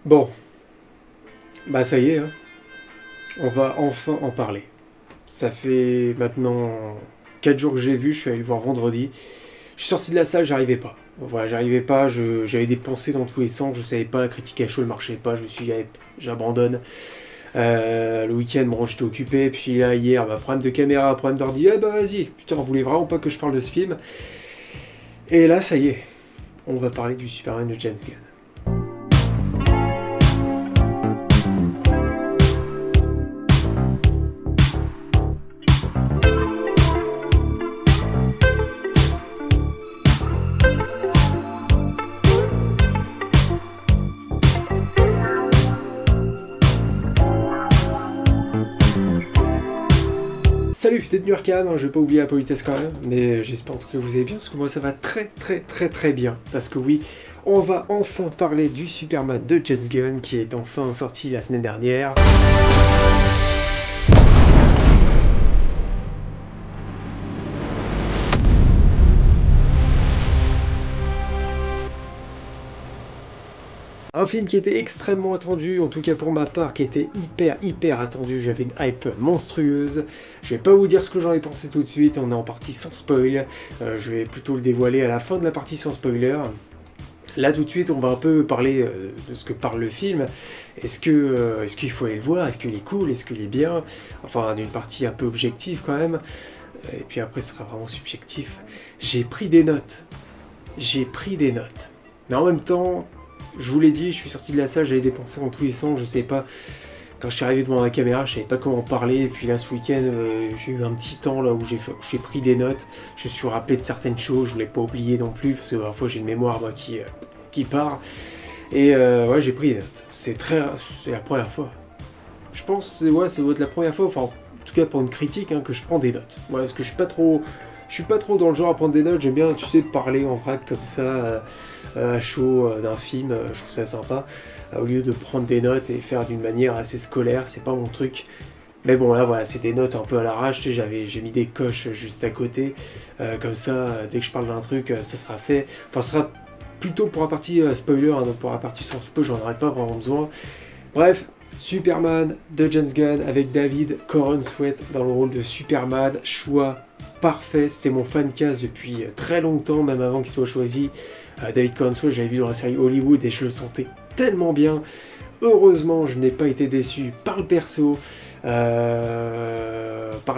Bon, bah ça y est, hein. On va enfin en parler. Ça fait maintenant 4 jours que j'ai vu, je suis allé le voir vendredi. Je suis sorti de la salle, j'arrivais pas. Voilà, j'arrivais pas, j'avais des pensées dans tous les sens, je savais pas, la critique à chaud ne marchait pas, je me suis dit, allez, j'abandonne. Le week-end, bon, j'étais occupé, puis là, hier, bah, problème de caméra, problème d'ordi, eh bah vas-y, putain, on voulait vraiment pas que je parle de ce film. Et là, ça y est, on va parler du Superman de James Gunn. Salut, détenu Arkham, je vais pas oublier la politesse quand même, mais j'espère en tout cas que vous allez bien, parce que moi ça va très bien, parce que oui, on va enfin parler du Superman de James Gunn, qui est enfin sorti la semaine dernière. Un film qui était extrêmement attendu, en tout cas pour ma part, qui était hyper attendu, j'avais une hype monstrueuse. Je vais pas vous dire ce que j'en ai pensé tout de suite, on est en partie sans spoil, je vais plutôt le dévoiler à la fin de la partie sans spoiler. Là tout de suite on va un peu parler de ce que parle le film. Est-ce qu'il faut aller le voir, est-ce qu'il est cool, est-ce qu'il est bien, enfin d'une partie un peu objective quand même, et puis après ce sera vraiment subjectif. J'ai pris des notes, mais en même temps, je vous l'ai dit, je suis sorti de la salle, j'avais dépensé dans tous les sens, je savais pas, quand je suis arrivé devant la caméra, je savais pas comment parler, et puis là ce week-end, j'ai eu un petit temps là où j'ai pris des notes, je me suis rappelé de certaines choses, je voulais pas oublier non plus, parce que parfois j'ai une mémoire moi, qui part, et ouais, j'ai pris des notes, c'est la première fois. Je pense, ouais, ça doit être la première fois, enfin, en tout cas pour une critique, hein, que je prends des notes. Ouais, parce que je suis pas trop dans le genre à prendre des notes, j'aime bien, tu sais, parler en vrac comme ça, à chaud d'un film, je trouve ça sympa, au lieu de prendre des notes et faire d'une manière assez scolaire, c'est pas mon truc. Mais bon, là, voilà, c'est des notes un peu à l'arrache, tu sais, j'ai mis des coches juste à côté, comme ça, dès que je parle d'un truc, ça sera fait. Enfin, ce sera plutôt pour la partie spoiler, hein, donc pour la partie sans spoil, j'en aurais pas vraiment besoin. Bref, Superman de James Gunn avec David Corenswet dans le rôle de Superman, choix parfait, c'était mon fancast depuis très longtemps, même avant qu'il soit choisi. David Corenswet, j'avais vu dans la série Hollywood et je le sentais tellement bien. Heureusement, je n'ai pas été déçu par le perso, par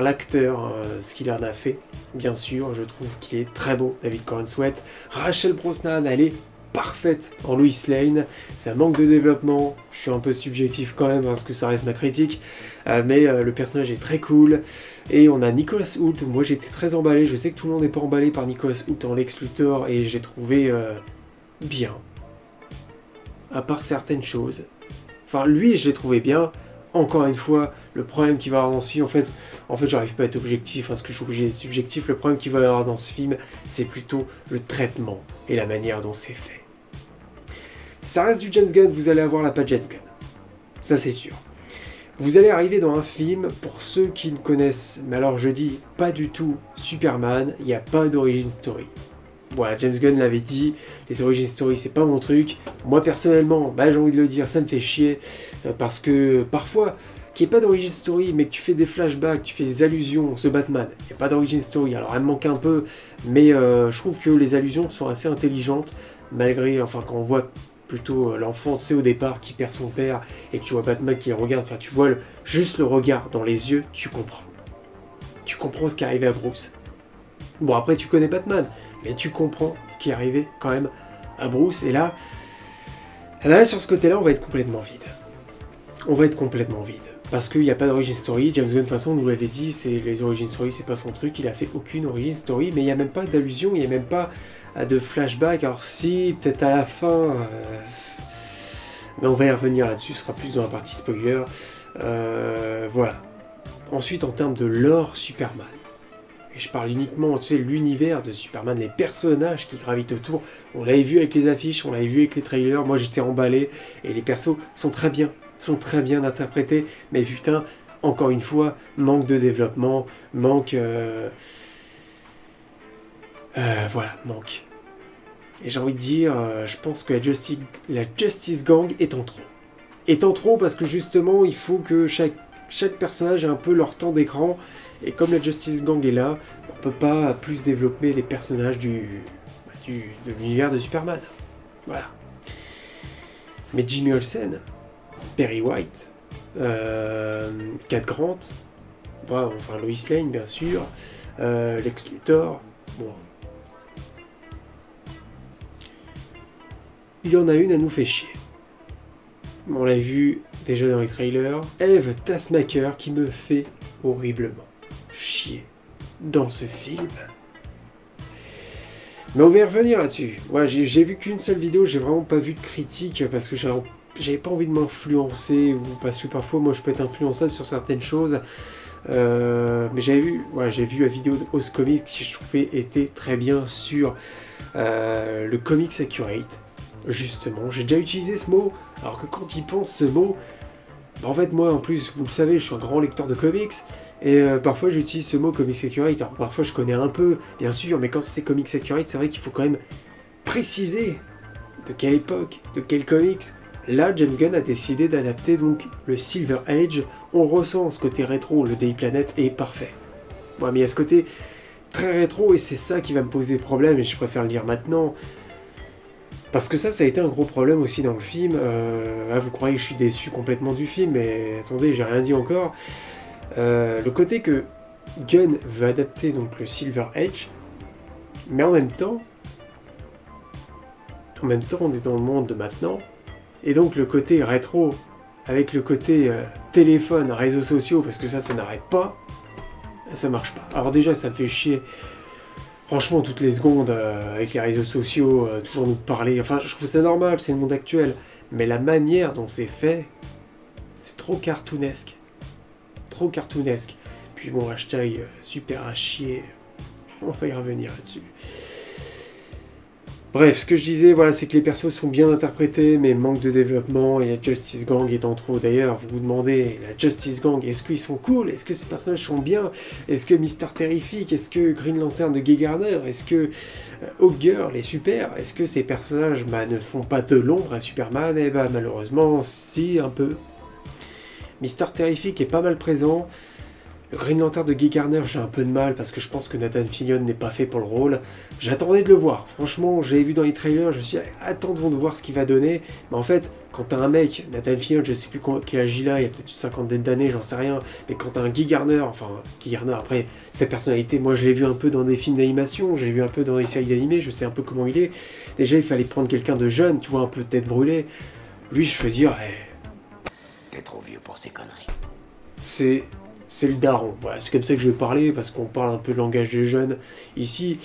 l'acteur, ce qu'il en a fait. Bien sûr, je trouve qu'il est très beau, David Corenswet. Rachel Brosnan, elle est parfaite en Lois Lane, ça manque de développement, je suis un peu subjectif quand même parce que ça reste ma critique, mais le personnage est très cool, et on a Nicholas Hoult, moi j'étais très emballé, je sais que tout le monde n'est pas emballé par Nicholas Hoult en Lex Luthor, et j'ai trouvé bien, à part certaines choses, enfin lui je l'ai trouvé bien, encore une fois, le problème qu'il va y avoir dans ce film, en fait j'arrive pas à être objectif, parce que je suis obligé d'être subjectif, le problème qu'il va y avoir dans ce film, c'est plutôt le traitement et la manière dont c'est fait. Ça reste du James Gunn, vous allez avoir la patte James Gunn. Ça c'est sûr. Vous allez arriver dans un film, pour ceux qui ne connaissent, mais alors je dis pas du tout Superman, il n'y a pas d'origin story. Voilà, James Gunn l'avait dit, les origin story c'est pas mon truc. Moi personnellement, bah, j'ai envie de le dire, ça me fait chier, parce que parfois, qu'il n'y ait pas d'origin story, mais que tu fais des flashbacks, tu fais des allusions, ce Batman, il n'y a pas d'origin story, alors elle me manque un peu, mais je trouve que les allusions sont assez intelligentes, malgré, enfin quand on voit plutôt l'enfant, tu sais, au départ, qui perd son père, et que tu vois Batman qui le regarde, enfin tu vois juste le regard dans les yeux, tu comprends. Tu comprends ce qui est arrivé à Bruce. Bon après tu connais Batman, mais tu comprends ce qui est arrivé quand même à Bruce, et là, sur ce côté-là, on va être complètement vide. On va être complètement vide. Parce qu'il n'y a pas d'origin story, James Gunn de toute façon nous l'avait dit, les origin story c'est pas son truc, il a fait aucune origin story, mais il n'y a même pas d'allusion, il n'y a même pas de flashback, alors si, peut-être à la fin, mais on va y revenir là-dessus, ce sera plus dans la partie spoiler, voilà. Ensuite en termes de lore Superman, et je parle uniquement, tu sais, l'univers de Superman, les personnages qui gravitent autour, on l'avait vu avec les affiches, on l'avait vu avec les trailers, moi j'étais emballé, et les persos sont très bien interprétés, mais putain, encore une fois, manque de développement, manque... voilà, manque. Et j'ai envie de dire, je pense que la Justice Gang est en trop. étant trop parce que justement il faut que chaque personnage ait un peu leur temps d'écran, et comme la Justice Gang est là, on peut pas plus développer les personnages de l'univers de Superman. Voilà. Mais Jimmy Olsen, Perry White, Cat Grant, voilà, enfin Lois Lane bien sûr, Lex Luthor, bon. Il y en a une à nous fait chier. On l'a vu déjà dans les trailers. Eve Taskmaker qui me fait horriblement chier dans ce film. Mais on va y revenir là-dessus. Ouais, j'ai vu qu'une seule vidéo, j'ai vraiment pas vu de critique parce que j'avais pas envie de m'influencer, ou parce que parfois moi je peux être influençable sur certaines choses. Mais j'ai vu la vidéo de Oz Comics qui je trouvais était très bien sur le Comics Accurate. Justement, j'ai déjà utilisé ce mot, alors que quand il pense ce mot, bah en fait moi en plus, vous le savez, je suis un grand lecteur de comics, et parfois j'utilise ce mot Comics Accurate, alors parfois je connais un peu, bien sûr, mais quand c'est Comics Accurate, c'est vrai qu'il faut quand même préciser de quelle époque, de quel comics. Là, James Gunn a décidé d'adapter donc le Silver Age, on ressent ce côté rétro, le Daily Planet est parfait. Ouais, mais il y a ce côté très rétro, et c'est ça qui va me poser problème, et je préfère le dire maintenant. Parce que ça a été un gros problème aussi dans le film. Vous croyez que je suis déçu complètement du film, mais attendez, j'ai rien dit encore. Le côté que Gunn veut adapter donc le Silver Age, mais en même temps, on est dans le monde de maintenant, et donc le côté rétro, avec le côté téléphone, réseaux sociaux, parce que ça n'arrête pas, ça marche pas. Alors déjà, ça me fait chier. Franchement, toutes les secondes, avec les réseaux sociaux, toujours nous parler, enfin, je trouve ça normal, c'est le monde actuel, mais la manière dont c'est fait, c'est trop cartoonesque. Trop cartoonesque. Puis bon, hashtag super à chier, on va y revenir là-dessus. Bref, ce que je disais, voilà, c'est que les persos sont bien interprétés, mais manque de développement, et la Justice Gang étant trop. D'ailleurs, vous vous demandez, la Justice Gang, est-ce qu'ils sont cool? Est-ce que ces personnages sont bien? Est-ce que Mister Terrific? Est-ce que Green Lantern de Guy Gardner? Est-ce que Hawkgirl est super? Est-ce que ces personnages ne font pas de l'ombre à Superman? Eh ben, malheureusement, si, un peu. Mister Terrific est pas mal présent. Le Green Lantern de Guy Gardner, j'ai un peu de mal parce que je pense que Nathan Fillion n'est pas fait pour le rôle. J'attendais de le voir. Franchement, j'avais vu dans les trailers, je me suis dit, attendons de voir ce qu'il va donner. Mais en fait, quand t'as un mec, Nathan Fillion, je sais plus quel âge il a, il y a peut-être une cinquantaine d'années, j'en sais rien. Mais quand t'as un Guy Gardner, enfin, Guy Gardner, après, sa personnalité, moi je l'ai vu un peu dans des films d'animation, je l'ai vu un peu dans des séries d'animés, je sais un peu comment il est. Déjà, il fallait prendre quelqu'un de jeune, tu vois, un peu tête brûlée. Lui, je veux dire, T'es trop vieux pour ces conneries. C'est le daron, voilà, c'est comme ça que je vais parler, parce qu'on parle un peu le langage des jeunes ici,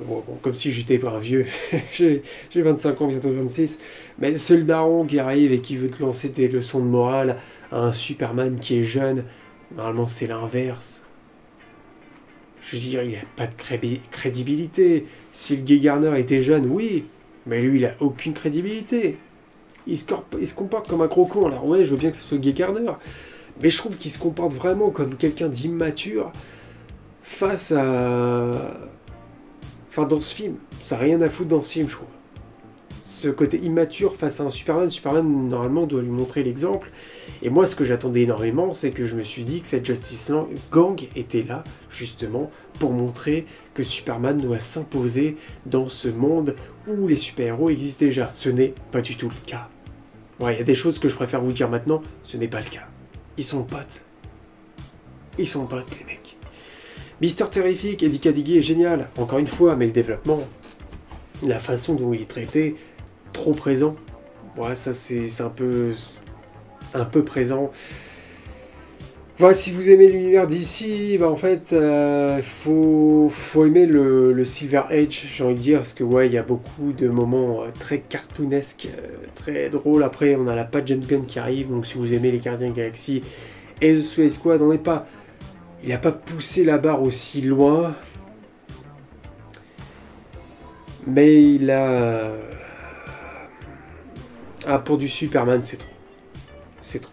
bon, comme si j'étais pas un vieux, j'ai 25 ans, bientôt 26, mais c'est le daron qui arrive et qui veut te lancer des leçons de morale à un Superman qui est jeune. Normalement c'est l'inverse. Je veux dire, il a pas de crédibilité. Si le Guy Gardner était jeune, oui, mais lui il a aucune crédibilité. Il se comporte comme un gros con, alors ouais, je veux bien que ce soit Guy Gardner, mais je trouve qu'il se comporte vraiment comme quelqu'un d'immature face à... Enfin, dans ce film. Ça n'a rien à foutre dans ce film, je trouve. Ce côté immature face à un Superman, Superman, normalement, doit lui montrer l'exemple. Et moi, ce que j'attendais énormément, c'est que je me suis dit que cette Justice Gang était là, justement, pour montrer que Superman doit s'imposer dans ce monde où les super-héros existent déjà. Ce n'est pas du tout le cas. Ouais, il y a des choses que je préfère vous dire maintenant, ce n'est pas le cas. Ils sont potes. Ils sont potes, les mecs. Mister Terrific, Eddie Cadigui est génial, encore une fois, mais le développement, la façon dont il est traité, trop présent. Ouais, ça c'est un peu présent. Voilà, si vous aimez l'univers d'ici, bah en fait, faut aimer le Silver Age, j'ai envie de dire, parce que ouais, il y a beaucoup de moments très cartoonesques, très drôles. Après, on a la patte James Gunn qui arrive, donc si vous aimez les Gardiens de la Galaxie et The Suicide Squad, il n'a pas poussé la barre aussi loin, mais il a... Ah, pour du Superman, c'est trop. C'est trop.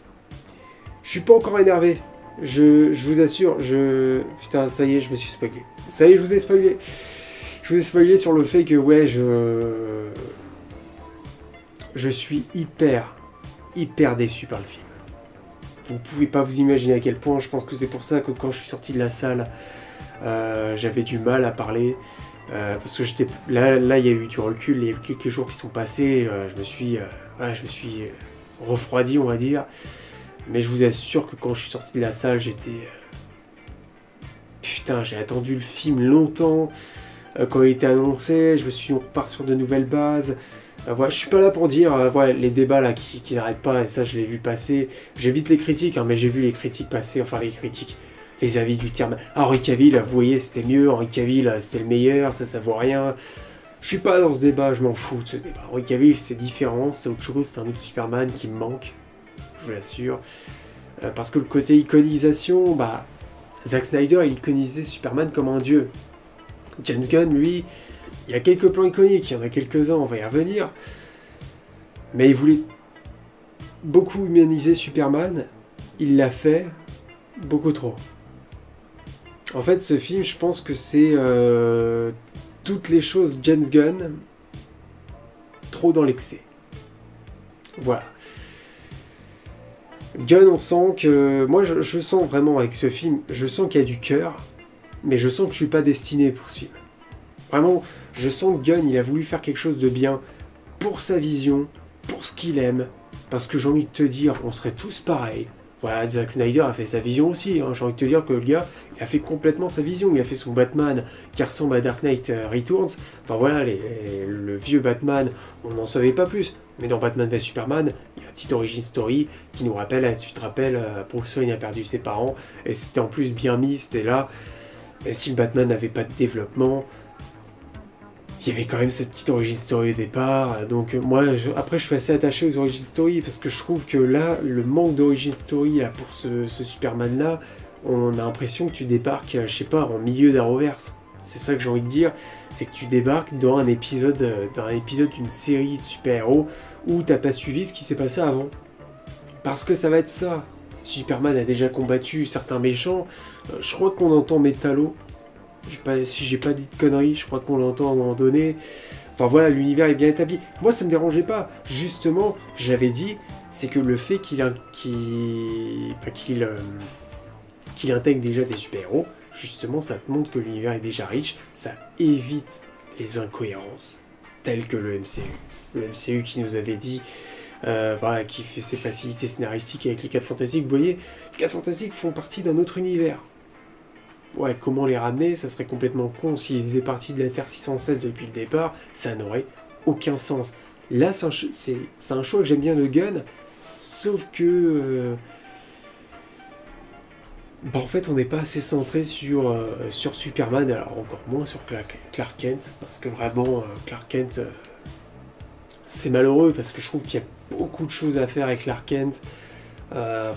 Je suis pas encore énervé. Je vous assure, Putain, ça y est, je me suis spoilé. Ça y est, je vous ai spoilé. Je vous ai spoilé sur le fait que, ouais, je suis hyper hyper déçu par le film. Vous pouvez pas vous imaginer à quel point, je pense que c'est pour ça que quand je suis sorti de la salle, j'avais du mal à parler. Parce que j'étais là, il y a eu du recul, il y a eu quelques jours qui sont passés, je me suis refroidi, on va dire. Mais je vous assure que quand je suis sorti de la salle, j'étais... Putain, j'ai attendu le film longtemps. Quand il était annoncé, je me suis dit, on repart sur de nouvelles bases. Voilà, je suis pas là pour dire voilà, les débats là qui n'arrêtent pas, et ça je l'ai vu passer. J'évite les critiques, hein, mais j'ai vu les critiques passer, enfin les critiques, les avis du terme. Ah, Henry Cavill, vous voyez, c'était mieux, Henry Cavill, c'était le meilleur, ça vaut rien. Je suis pas dans ce débat, je m'en fous de ce débat. Henry Cavill, c'est différent, c'est autre chose, c'est un autre Superman qui me manque, je vous l'assure. Parce que le côté iconisation, bah, Zack Snyder, il iconisait Superman comme un dieu. James Gunn, lui, il y a quelques plans iconiques, il y en a quelques-uns, on va y revenir. Mais il voulait beaucoup humaniser Superman, il l'a fait beaucoup trop. En fait, ce film, je pense que c'est toutes les choses James Gunn, trop dans l'excès. Voilà. Gunn, on sent que... Moi, je sens vraiment avec ce film, je sens qu'il y a du cœur, mais je sens que je suis pas destiné pour ce film. Vraiment, je sens que Gunn, il a voulu faire quelque chose de bien pour sa vision, pour ce qu'il aime, parce que j'ai envie de te dire, on serait tous pareils. Voilà, Zack Snyder a fait sa vision aussi, hein. J'ai envie de te dire que le gars, il a fait complètement sa vision, il a fait son Batman qui ressemble à Dark Knight Returns. Enfin voilà, le vieux Batman, on n'en savait pas plus. Mais dans Batman v Superman, il y a une petite origin story qui nous rappelle, tu te rappelles, Bruce Wayne a perdu ses parents, et c'était en plus bien mis, c'était là. Et si le Batman n'avait pas de développement, il y avait quand même cette petite origin story au départ. Donc moi, après je suis assez attaché aux origin story, parce que je trouve que là, le manque d'origin story là, pour ce Superman là, on a l'impression que tu débarques, je sais pas, en milieu d'Arrowverse. C'est ça que j'ai envie de dire, c'est que tu débarques dans un épisode d'une série de super-héros où t'as pas suivi ce qui s'est passé avant. Parce que ça va être ça. Superman a déjà combattu certains méchants. Je crois qu'on entend Metallo. Si j'ai pas dit de conneries, je crois qu'on l'entend à un moment donné. Enfin voilà, l'univers est bien établi. Moi, ça me dérangeait pas. Justement, j'avais dit, c'est que le fait qu'il intègre déjà des super-héros, justement, ça te montre que l'univers est déjà riche. Ça évite les incohérences telles que le MCU. Le MCU qui nous avait dit... voilà, qui fait ses facilités scénaristiques avec les 4 Fantastiques. Vous voyez, les 4 Fantastiques font partie d'un autre univers. Ouais, comment les ramener? Ça serait complètement con s'ils faisaient partie de la Terre 616 depuis le départ, ça n'aurait aucun sens. Là, c'est un choix que j'aime bien de Gunn, sauf que... en fait, on n'est pas assez centré sur Superman, alors encore moins sur Clark Kent, parce que vraiment, Clark Kent... c'est malheureux parce que je trouve qu'il y a beaucoup de choses à faire avec Clark Kent.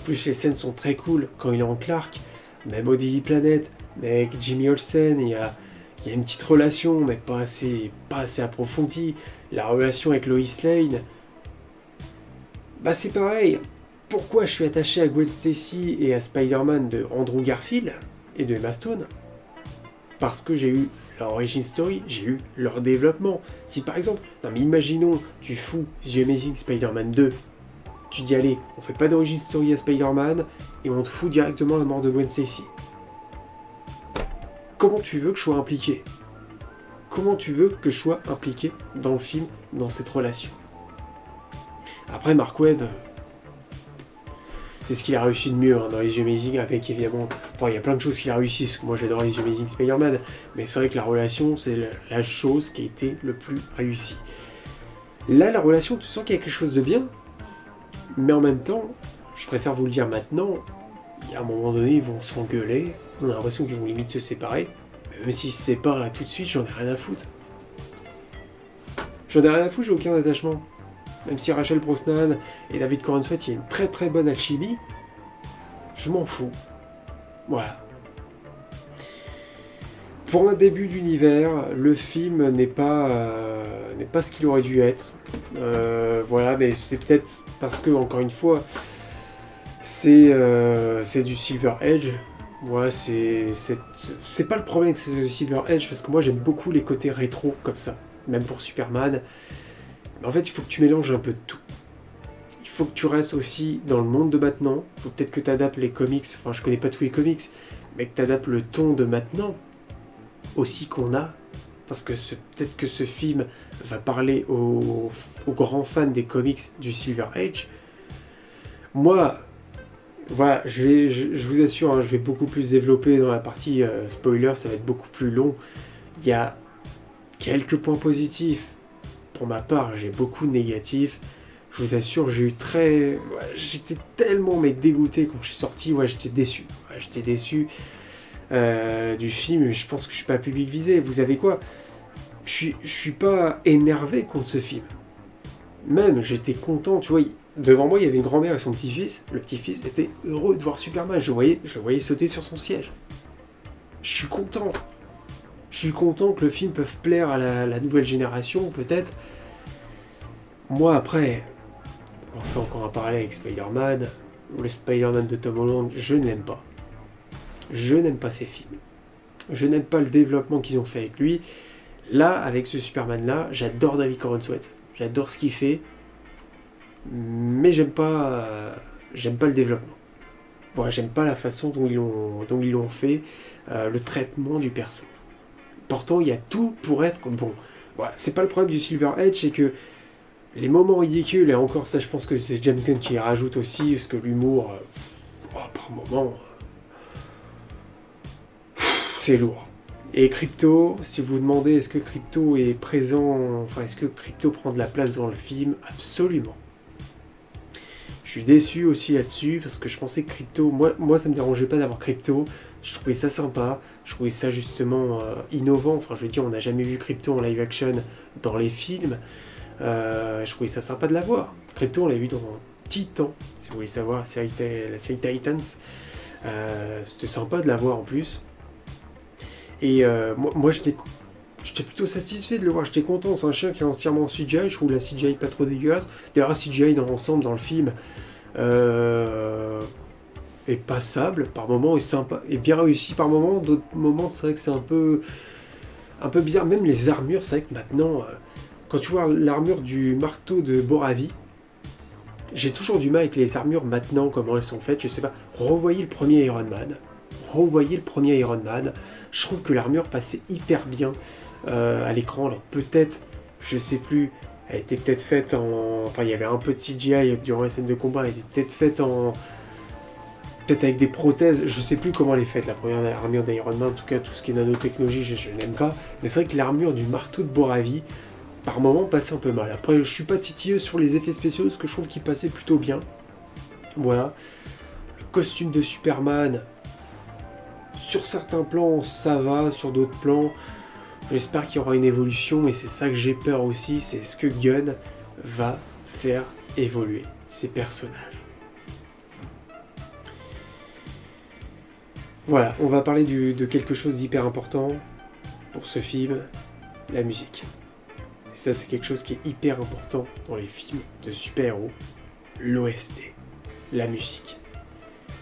Plus les scènes sont très cool quand il est en Clark. Même au Daily Planet, avec Jimmy Olsen, il y a une petite relation, mais pas assez approfondie. La relation avec Lois Lane, bah c'est pareil. Pourquoi je suis attaché à Gwen Stacy et à Spider-Man de Andrew Garfield et de Emma Stone? Parce que j'ai eu leur origin story, j'ai eu leur développement. Si par exemple, non mais imaginons, tu fous The Amazing Spider-Man 2, tu dis allez, on fait pas d'origin story à Spider-Man, et on te fout directement la mort de Gwen Stacy. Comment tu veux que je sois impliqué? Comment tu veux que je sois impliqué dans le film, dans cette relation? Après, Mark Webb, c'est ce qu'il a réussi de mieux hein, dans les Amazing, avec évidemment... Enfin, il y a plein de choses qu'il a réussi, parce que moi j'adore les Amazing Spider-Man, mais c'est vrai que la relation, c'est la chose qui a été le plus réussie. Là, la relation, tu sens qu'il y a quelque chose de bien, mais en même temps, je préfère vous le dire maintenant, à un moment donné, ils vont s'engueuler, on a l'impression qu'ils vont limite se séparer, même s'ils se séparent là tout de suite, j'en ai rien à foutre. J'en ai rien à foutre, j'ai aucun attachement. Même si Rachel Brosnan et David Corenswet, il y a une très très bonne alchimie, je m'en fous. Voilà. Pour un début d'univers, le film n'est pas ce qu'il aurait dû être. Voilà, mais c'est peut-être parce que, encore une fois, c'est du Silver Edge. Ouais, c'est pas le problème que c'est du Silver Edge, parce que moi j'aime beaucoup les côtés rétro comme ça, même pour Superman. Mais en fait, il faut que tu mélanges un peu de tout. Il faut que tu restes aussi dans le monde de maintenant. Faut peut-être que tu adaptes les comics, enfin je connais pas tous les comics, mais que tu adaptes le ton de maintenant aussi qu'on a. Parce que peut-être que ce film va parler aux grands fans des comics du Silver Age. Moi, voilà, je vous assure, hein, je vais beaucoup plus développer dans la partie spoiler, ça va être beaucoup plus long. Il y a quelques points positifs. Pour ma part, j'ai beaucoup de négatifs. Je vous assure, j'étais tellement dégoûté quand je suis sorti, j'étais déçu. J'étais déçu du film, je pense que je suis pas public visé. Vous savez quoi? Je suis pas énervé contre ce film. Même, j'étais content, tu vois, devant moi, il y avait une grand-mère et son petit-fils. Le petit-fils était heureux de voir Superman. Je le voyais sauter sur son siège. Je suis content. Je suis content que le film peut plaire à la nouvelle génération, peut-être. Moi, après, on fait encore un parallèle avec Spider-Man. Le Spider-Man de Tom Holland, je n'aime pas. Je n'aime pas ces films. Je n'aime pas le développement qu'ils ont fait avec lui. Là, avec ce Superman-là, j'adore David Corenswet. J'adore ce qu'il fait. Mais j'aime pas le développement. Voilà, j'aime pas la façon dont ils l'ont fait, le traitement du perso. Pourtant, il y a tout pour être bon. Voilà, c'est pas le problème du Silver Age, c'est que les moments ridicules, et encore ça, je pense que c'est James Gunn qui les rajoute aussi, parce que l'humour, par moments, c'est lourd. Et Crypto, si vous vous demandez est-ce que Crypto est présent, enfin est-ce que Crypto prend de la place dans le film, absolument. Je suis déçu aussi là-dessus, parce que je pensais que Crypto, moi ça me dérangeait pas d'avoir Crypto, je trouvais ça sympa, je trouvais ça justement innovant, enfin je veux dire on n'a jamais vu Crypto en live action dans les films, je trouvais ça sympa de l'avoir. Crypto on l'a vu dans Titan, si vous voulez savoir, la série Titans, c'était sympa de l'avoir en plus. Et moi j'étais plutôt satisfait de le voir, j'étais content, c'est un chien qui est entièrement en CGI, je trouve la CGI pas trop dégueulasse. D'ailleurs la CGI dans l'ensemble dans le film est passable, par moments est sympa, est bien réussi par moments, d'autres moments c'est vrai que c'est un peu bizarre, même les armures, c'est vrai que maintenant, quand tu vois l'armure du marteau de Boravi, j'ai toujours du mal avec les armures maintenant, comment elles sont faites, je sais pas, revoyez le premier Iron Man, je trouve que l'armure passait hyper bien à l'écran, alors peut-être, je sais plus, elle était peut-être faite en... Enfin, il y avait un peu de CGI durant les scènes de combat, elle était peut-être faite en... Peut-être avec des prothèses, je sais plus comment elle est faite, la première armure d'Iron Man, en tout cas tout ce qui est nanotechnologie, je n'aime pas, mais c'est vrai que l'armure du marteau de Boravi, par moment, passait un peu mal. Après, je suis pas titilleux sur les effets spéciaux, parce que je trouve qu'il passait plutôt bien. Voilà. Le costume de Superman... Sur certains plans, ça va, sur d'autres plans, j'espère qu'il y aura une évolution, et c'est ça que j'ai peur aussi, c'est ce que Gunn va faire évoluer ses personnages. Voilà, on va parler de quelque chose d'hyper important pour ce film, la musique. Et ça, c'est quelque chose qui est hyper important dans les films de super-héros, l'OST, la musique.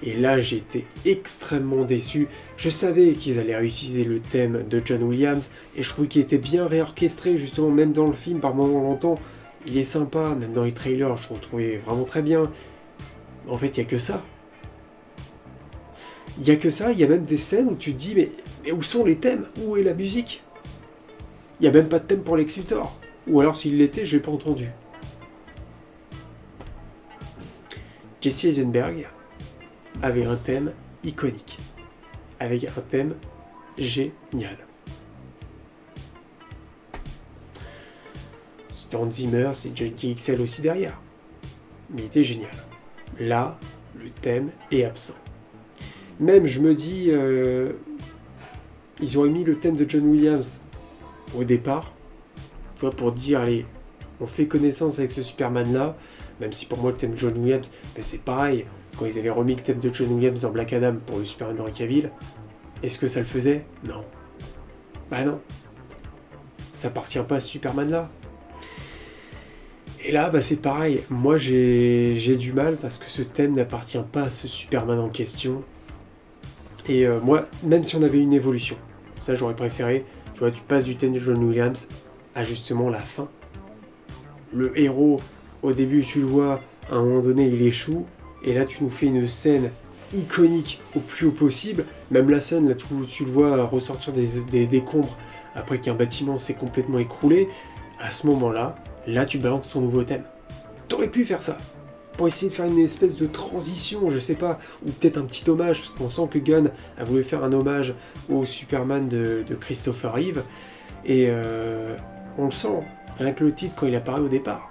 Et là, j'ai été extrêmement déçu. Je savais qu'ils allaient réutiliser le thème de John Williams, et je trouvais qu'il était bien réorchestré, justement, même dans le film, par moments on l'entend. Il est sympa, même dans les trailers, je le trouvais vraiment très bien. En fait, il n'y a que ça. Il n'y a que ça, il y a même des scènes où tu te dis, mais où sont les thèmes? Où est la musique? Il n'y a même pas de thème pour Lex Luthor. Ou alors, s'il l'était, je l'ai pas entendu. Jesse Eisenberg avait un thème iconique, avec un thème génial. C'était Hans Zimmer, c'est Junkie XL aussi derrière, mais il était génial. Là, le thème est absent. Même, je me dis, ils auraient mis le thème de John Williams au départ, tu vois, pour dire, allez, on fait connaissance avec ce Superman-là, même si pour moi le thème de John Williams, mais c'est pareil. Quand ils avaient remis le thème de John Williams dans Black Adam pour le Superman d'Henry Cavill, est-ce que ça le faisait? Non. Bah non. Ça appartient pas à ce Superman-là. Et là, bah c'est pareil. Moi, j'ai du mal parce que ce thème n'appartient pas à ce Superman en question. Et moi, même si on avait une évolution, ça j'aurais préféré, tu vois, tu passes du thème de John Williams à justement la fin. Le héros, au début, tu le vois, à un moment donné, il échoue, et là, tu nous fais une scène iconique au plus haut possible. Même la scène, là, tu le vois ressortir des décombres après qu'un bâtiment s'est complètement écroulé. À ce moment-là, là, tu balances ton nouveau thème. T'aurais pu faire ça, pour essayer de faire une espèce de transition, je sais pas, ou peut-être un petit hommage, parce qu'on sent que Gunn a voulu faire un hommage au Superman de Christopher Reeve, et on le sent, rien que le titre quand il apparaît au départ.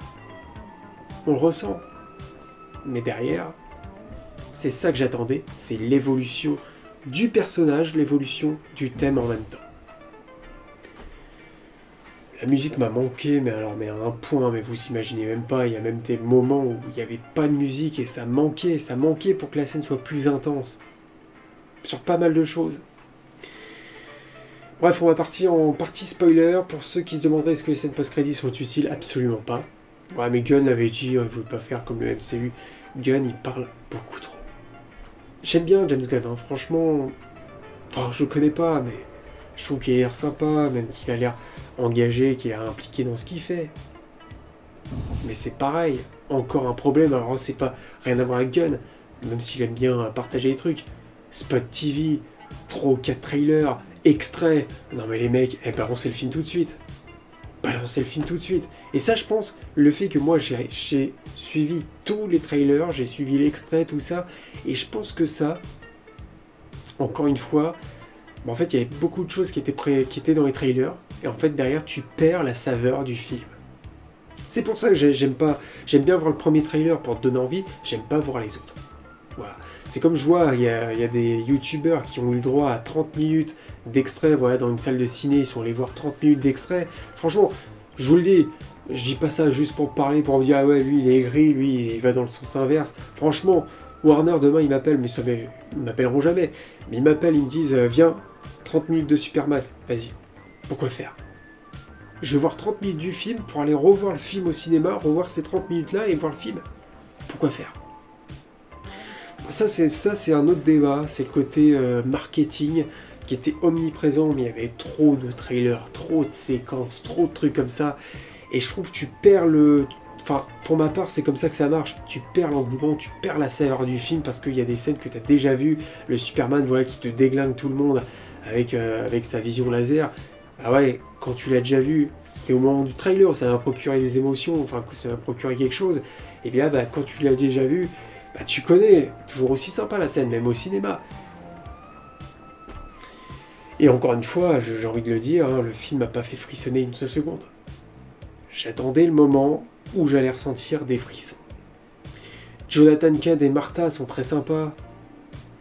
On le ressent. Mais derrière, c'est ça que j'attendais, c'est l'évolution du personnage, l'évolution du thème en même temps. La musique m'a manqué, mais alors, mais à un point, mais vous imaginez même pas, il y a même des moments où il n'y avait pas de musique et ça manquait pour que la scène soit plus intense. Sur pas mal de choses. Bref, on va partir en partie spoiler. Pour ceux qui se demanderaient est-ce que les scènes post-crédits sont utiles, absolument pas. Ouais, mais Gunn avait dit, il ne veut pas faire comme le MCU. Gunn, il parle beaucoup trop. J'aime bien James Gunn, hein, franchement. Enfin, je le connais pas, mais je trouve qu'il a l'air sympa, même qu'il a l'air engagé, qu'il est impliqué dans ce qu'il fait. Mais c'est pareil, encore un problème, alors c'est pas rien à voir avec Gunn, même s'il aime bien partager les trucs. Spot TV, 3 ou 4 trailers, extraits. Non mais les mecs, balancez le film tout de suite. Balancez le film tout de suite. Et ça, je pense, le fait que moi j'ai suivi tous les trailers, j'ai suivi l'extrait, tout ça, et je pense que ça, encore une fois, en fait, il y avait beaucoup de choses qui étaient dans les trailers, et en fait, derrière, tu perds la saveur du film. C'est pour ça que j'aime bien voir le premier trailer pour te donner envie, j'aime pas voir les autres. Voilà. C'est comme je vois, il y a des youtubeurs qui ont eu le droit à 30 minutes d'extrait, voilà, dans une salle de ciné, ils sont allés voir 30 minutes d'extrait. Franchement, je vous le dis, je dis pas ça juste pour parler, pour me dire, ah ouais, lui, il est aigri, lui, il va dans le sens inverse. Franchement, Warner, demain, ils m'appellent, mais ils m'appelleront jamais. Mais ils m'appellent, ils me disent, viens, 30 minutes de Superman, vas-y. Pourquoi faire? Je vais voir 30 minutes du film pour aller revoir le film au cinéma, revoir ces 30 minutes-là et voir le film. Pourquoi faire? Ça, c'est un autre débat, c'est le côté marketing qui était omniprésent, mais il y avait trop de trailers, trop de séquences, trop de trucs comme ça. Et je trouve que tu perds le... Enfin, pour ma part, c'est comme ça que ça marche. Tu perds l'engouement, tu perds la saveur du film parce qu'il y a des scènes que tu as déjà vues. Le Superman, voilà, qui te déglingue tout le monde avec sa vision laser. Ah ouais, quand tu l'as déjà vu, c'est au moment du trailer, ça va procurer des émotions, enfin, ça va procurer quelque chose. Et bien là, quand tu l'as déjà vu, bah, tu connais, toujours aussi sympa la scène, même au cinéma. Et encore une fois, j'ai envie de le dire, hein, le film m'a pas fait frissonner une seule seconde. J'attendais le moment où j'allais ressentir des frissons. Jonathan Kent et Martha sont très sympas.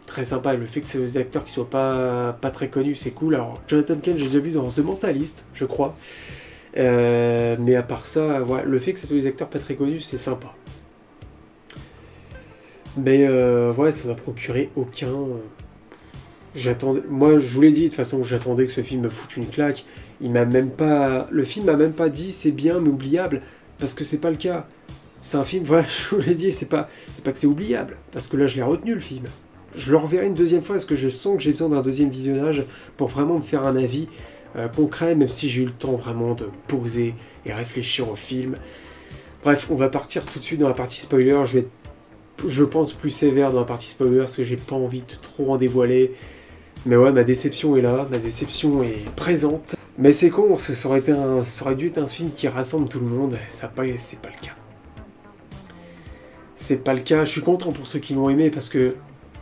Très sympa, le fait que c'est des acteurs qui soient pas très connus, c'est cool. Alors, Jonathan Kent, j'ai déjà vu dans The Mentalist, je crois. Mais à part ça, voilà, le fait que ce soit des acteurs pas très connus, c'est sympa. Mais ouais, ça m'a procuré aucun... J'attendais... Moi, je vous l'ai dit, de toute façon, j'attendais que ce film me foute une claque. Il m'a même pas... Le film m'a même pas dit c'est bien mais oubliable, parce que c'est pas le cas. C'est un film, voilà, je vous l'ai dit, c'est pas que c'est oubliable, parce que là, je l'ai retenu, le film. Je le reverrai une deuxième fois, parce que je sens que j'ai besoin d'un deuxième visionnage pour vraiment me faire un avis concret, même si j'ai eu le temps vraiment de me poser et réfléchir au film. Bref, on va partir tout de suite dans la partie spoiler. Je vais être, je pense, plus sévère dans la partie spoiler, parce que j'ai pas envie de trop en dévoiler. Mais ouais, ma déception est là, ma déception est présente. Mais c'est con, ça aurait dû être un film qui rassemble tout le monde, c'est pas le cas. C'est pas le cas, je suis content pour ceux qui l'ont aimé, parce que,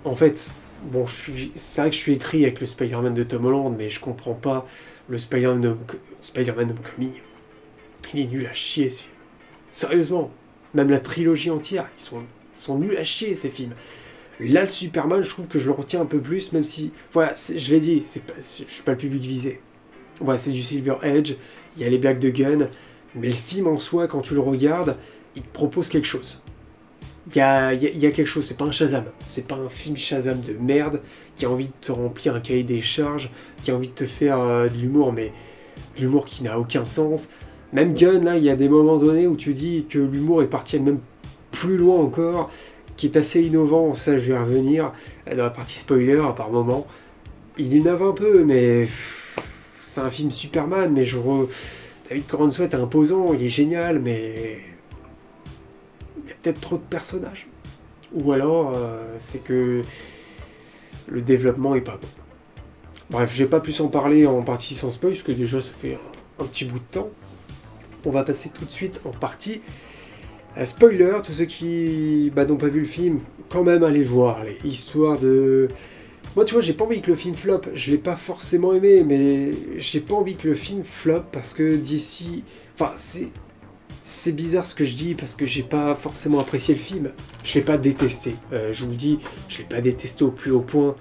en fait, bon, c'est vrai que je suis écrit avec le Spider-Man de Tom Holland, mais je comprends pas le Spider-Man Homecoming. Il est nul à chier, ce film. Sérieusement, même la trilogie entière, ils sont nuls à chier, ces films. Là, le Superman, je trouve que je le retiens un peu plus, même si, voilà, je l'ai dit, je suis pas le public visé. Voilà, c'est du Silver Edge, il y a les blagues de Gunn, mais le film en soi, quand tu le regardes, il te propose quelque chose. Il y a quelque chose, c'est pas un Shazam, c'est pas un film Shazam de merde qui a envie de te remplir un cahier des charges, qui a envie de te faire de l'humour, mais de l'humour qui n'a aucun sens. Même Gunn, là, il y a des moments donnés où tu dis que l'humour est parti même plus loin encore, qui est assez innovant, ça je vais revenir dans la partie spoiler par moment. Il innove un peu, mais c'est un film Superman, mais David Corenswet est imposant, il est génial, mais il y a peut-être trop de personnages. Ou alors, c'est que le développement est pas bon. Bref, j'ai pas pu s'en parler en partie sans spoil, parce que déjà ça fait un petit bout de temps. On va passer tout de suite en partie spoiler. Tous ceux qui n'ont pas vu le film, quand même allez le voir, histoire de... Moi tu vois, j'ai pas envie que le film flop, je l'ai pas forcément aimé, mais j'ai pas envie que le film flop parce que d'ici... Enfin, c'est bizarre ce que je dis parce que j'ai pas forcément apprécié le film. Je l'ai pas détesté, je vous le dis, je l'ai pas détesté au plus haut point.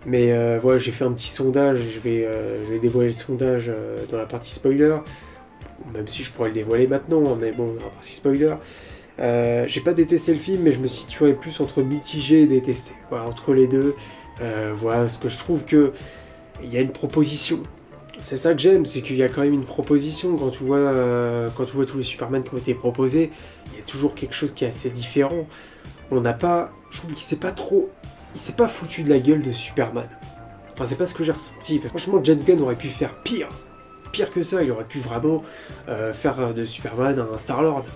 Mais voilà, j'ai fait un petit sondage et je vais dévoiler le sondage dans la partie spoiler. Même si je pourrais le dévoiler maintenant, mais bon, dans la partie spoiler. J'ai pas détesté le film, mais je me situerais plus entre mitigé et détesté. Voilà, entre les deux. Voilà, ce que je trouve que il y a une proposition. C'est ça que j'aime, c'est qu'il y a quand même une proposition. Quand tu vois tous les Superman qui ont été proposés, il y a toujours quelque chose qui est assez différent. On n'a pas... Je trouve qu'il s'est pas foutu de la gueule de Superman. Enfin, c'est pas ce que j'ai ressenti. Parce que franchement, James Gunn aurait pu faire pire. Pire que ça, il aurait pu vraiment faire de Superman un Star-Lord.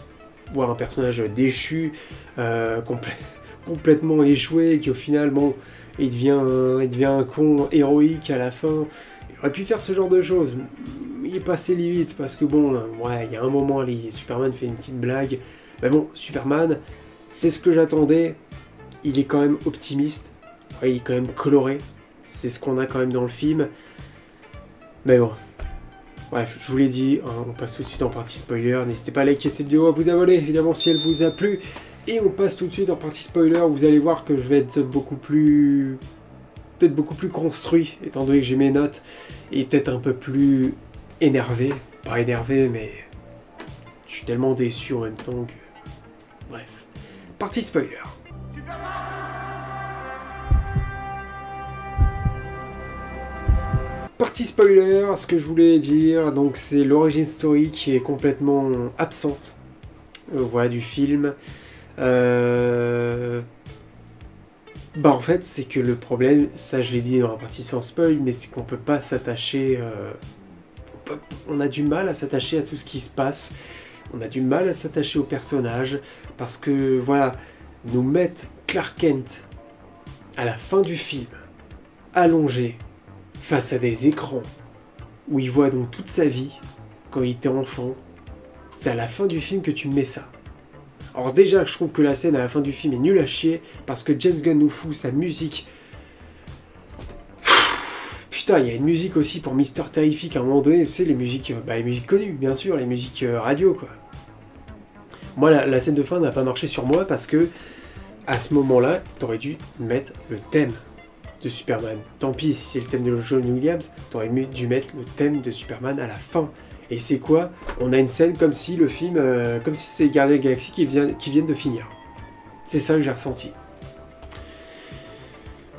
Voir un personnage déchu, complètement échoué, qui au final, bon, il devient un con héroïque à la fin. Il aurait pu faire ce genre de choses. Il est passé limite, parce que bon, ouais, il y a un moment, Superman fait une petite blague. Mais bon, Superman, c'est ce que j'attendais. Il est quand même optimiste. Ouais, il est quand même coloré. C'est ce qu'on a quand même dans le film. Mais bon. Bref, je vous l'ai dit, hein, on passe tout de suite en partie spoiler. N'hésitez pas à liker cette vidéo, à vous abonner, évidemment, si elle vous a plu. Et on passe tout de suite en partie spoiler. Vous allez voir que je vais être peut-être beaucoup plus construit, étant donné que j'ai mes notes. Et peut-être un peu plus énervé. Pas énervé, mais je suis tellement déçu en même temps que... Bref, partie spoiler. Partie spoiler, ce que je voulais dire, donc c'est l'origin story qui est complètement absente voilà, du film. En fait, c'est que le problème, ça je l'ai dit dans la partie sans spoil, mais c'est qu'on peut pas s'attacher... on a du mal à s'attacher à tout ce qui se passe. On a du mal à s'attacher aux personnages, parce que, voilà, nous mettre Clark Kent à la fin du film, allongé, face à des écrans, où il voit donc toute sa vie, quand il était enfant, c'est à la fin du film que tu mets ça. Alors déjà, je trouve que la scène à la fin du film est nulle à chier, parce que James Gunn nous fout sa musique. Putain, il y a une musique aussi pour Mister Terrific à un moment donné, tu sais, les musiques connues, bien sûr, les musiques radio, quoi. Moi, la scène de fin n'a pas marché sur moi, parce que, à ce moment-là, t'aurais dû mettre le thème de Superman. Tant pis si c'est le thème de John Williams, t'aurais dû mettre le thème de Superman à la fin. Et c'est quoi? On a une scène comme si le film, comme si c'était Guardians of the Galaxy qui viennent de finir. C'est ça que j'ai ressenti.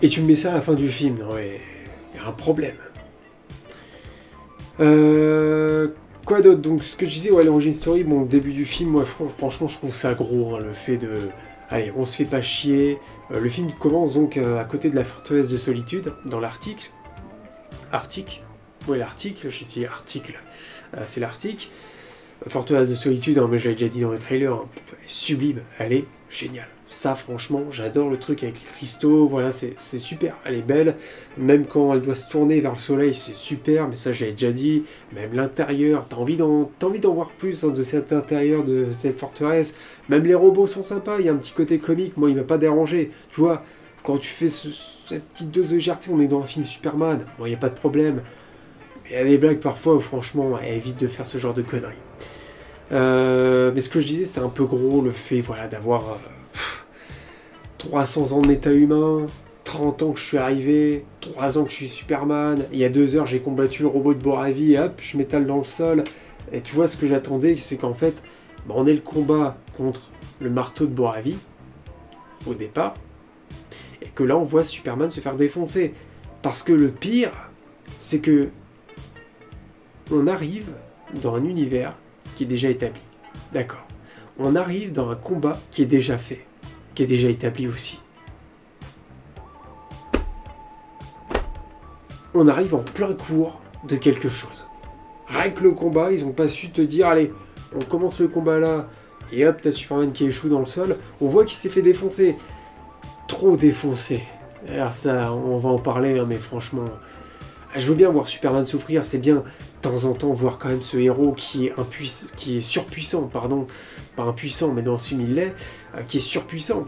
Et tu me mets ça à la fin du film, non mais... il y a un problème. Quoi d'autre? Donc ce que je disais, ouais, l'origin story, bon, au début du film, moi franchement je trouve ça gros, hein, le fait de... Allez, on se fait pas chier. Le film commence donc à côté de la forteresse de solitude, dans l'Arctique. Arctique? Ouais, l'Arctique, j'ai dit article. C'est l'Arctique. Forteresse de solitude, hein, mais j'avais déjà dit dans les trailers, hein, elle est sublime, elle est géniale. Ça, franchement, j'adore le truc avec les cristaux, voilà, c'est super, elle est belle. Même quand elle doit se tourner vers le soleil, c'est super, mais ça, j'avais déjà dit. Même l'intérieur, t'as envie d'en voir plus hein, de cet intérieur, de cette forteresse. Même les robots sont sympas, il y a un petit côté comique, moi, il m'a pas dérangé. Tu vois, quand tu fais cette petite dose de légèreté, on est dans un film Superman, bon, il n'y a pas de problème. Mais il y a des blagues, parfois, où, franchement, elle évite de faire ce genre de conneries. Mais ce que je disais, c'est un peu gros, le fait, voilà, d'avoir... 300 ans de méta humain, 30 ans que je suis arrivé, 3 ans que je suis Superman, il y a 2 heures j'ai combattu le robot de Boravi et hop, je m'étale dans le sol. Et tu vois, ce que j'attendais, c'est qu'en fait, on ait le combat contre le marteau de Boravi, au départ, et que là on voit Superman se faire défoncer. Parce que le pire, c'est que on arrive dans un univers qui est déjà établi. D'accord. On arrive dans un combat qui est déjà fait, qui est déjà établi aussi. On arrive en plein cours de quelque chose. Rien que le combat, ils n'ont pas su te dire, allez, on commence le combat là, Et hop, t'as Superman qui échoue dans le sol. On voit qu'il s'est fait défoncer. Trop défoncé. Alors ça, on va en parler, hein, mais franchement... Je veux bien voir Superman souffrir, c'est bien de temps en temps voir quand même ce héros qui est surpuissant, pardon. Pas impuissant, mais dans ce film il l'est, qui est surpuissant.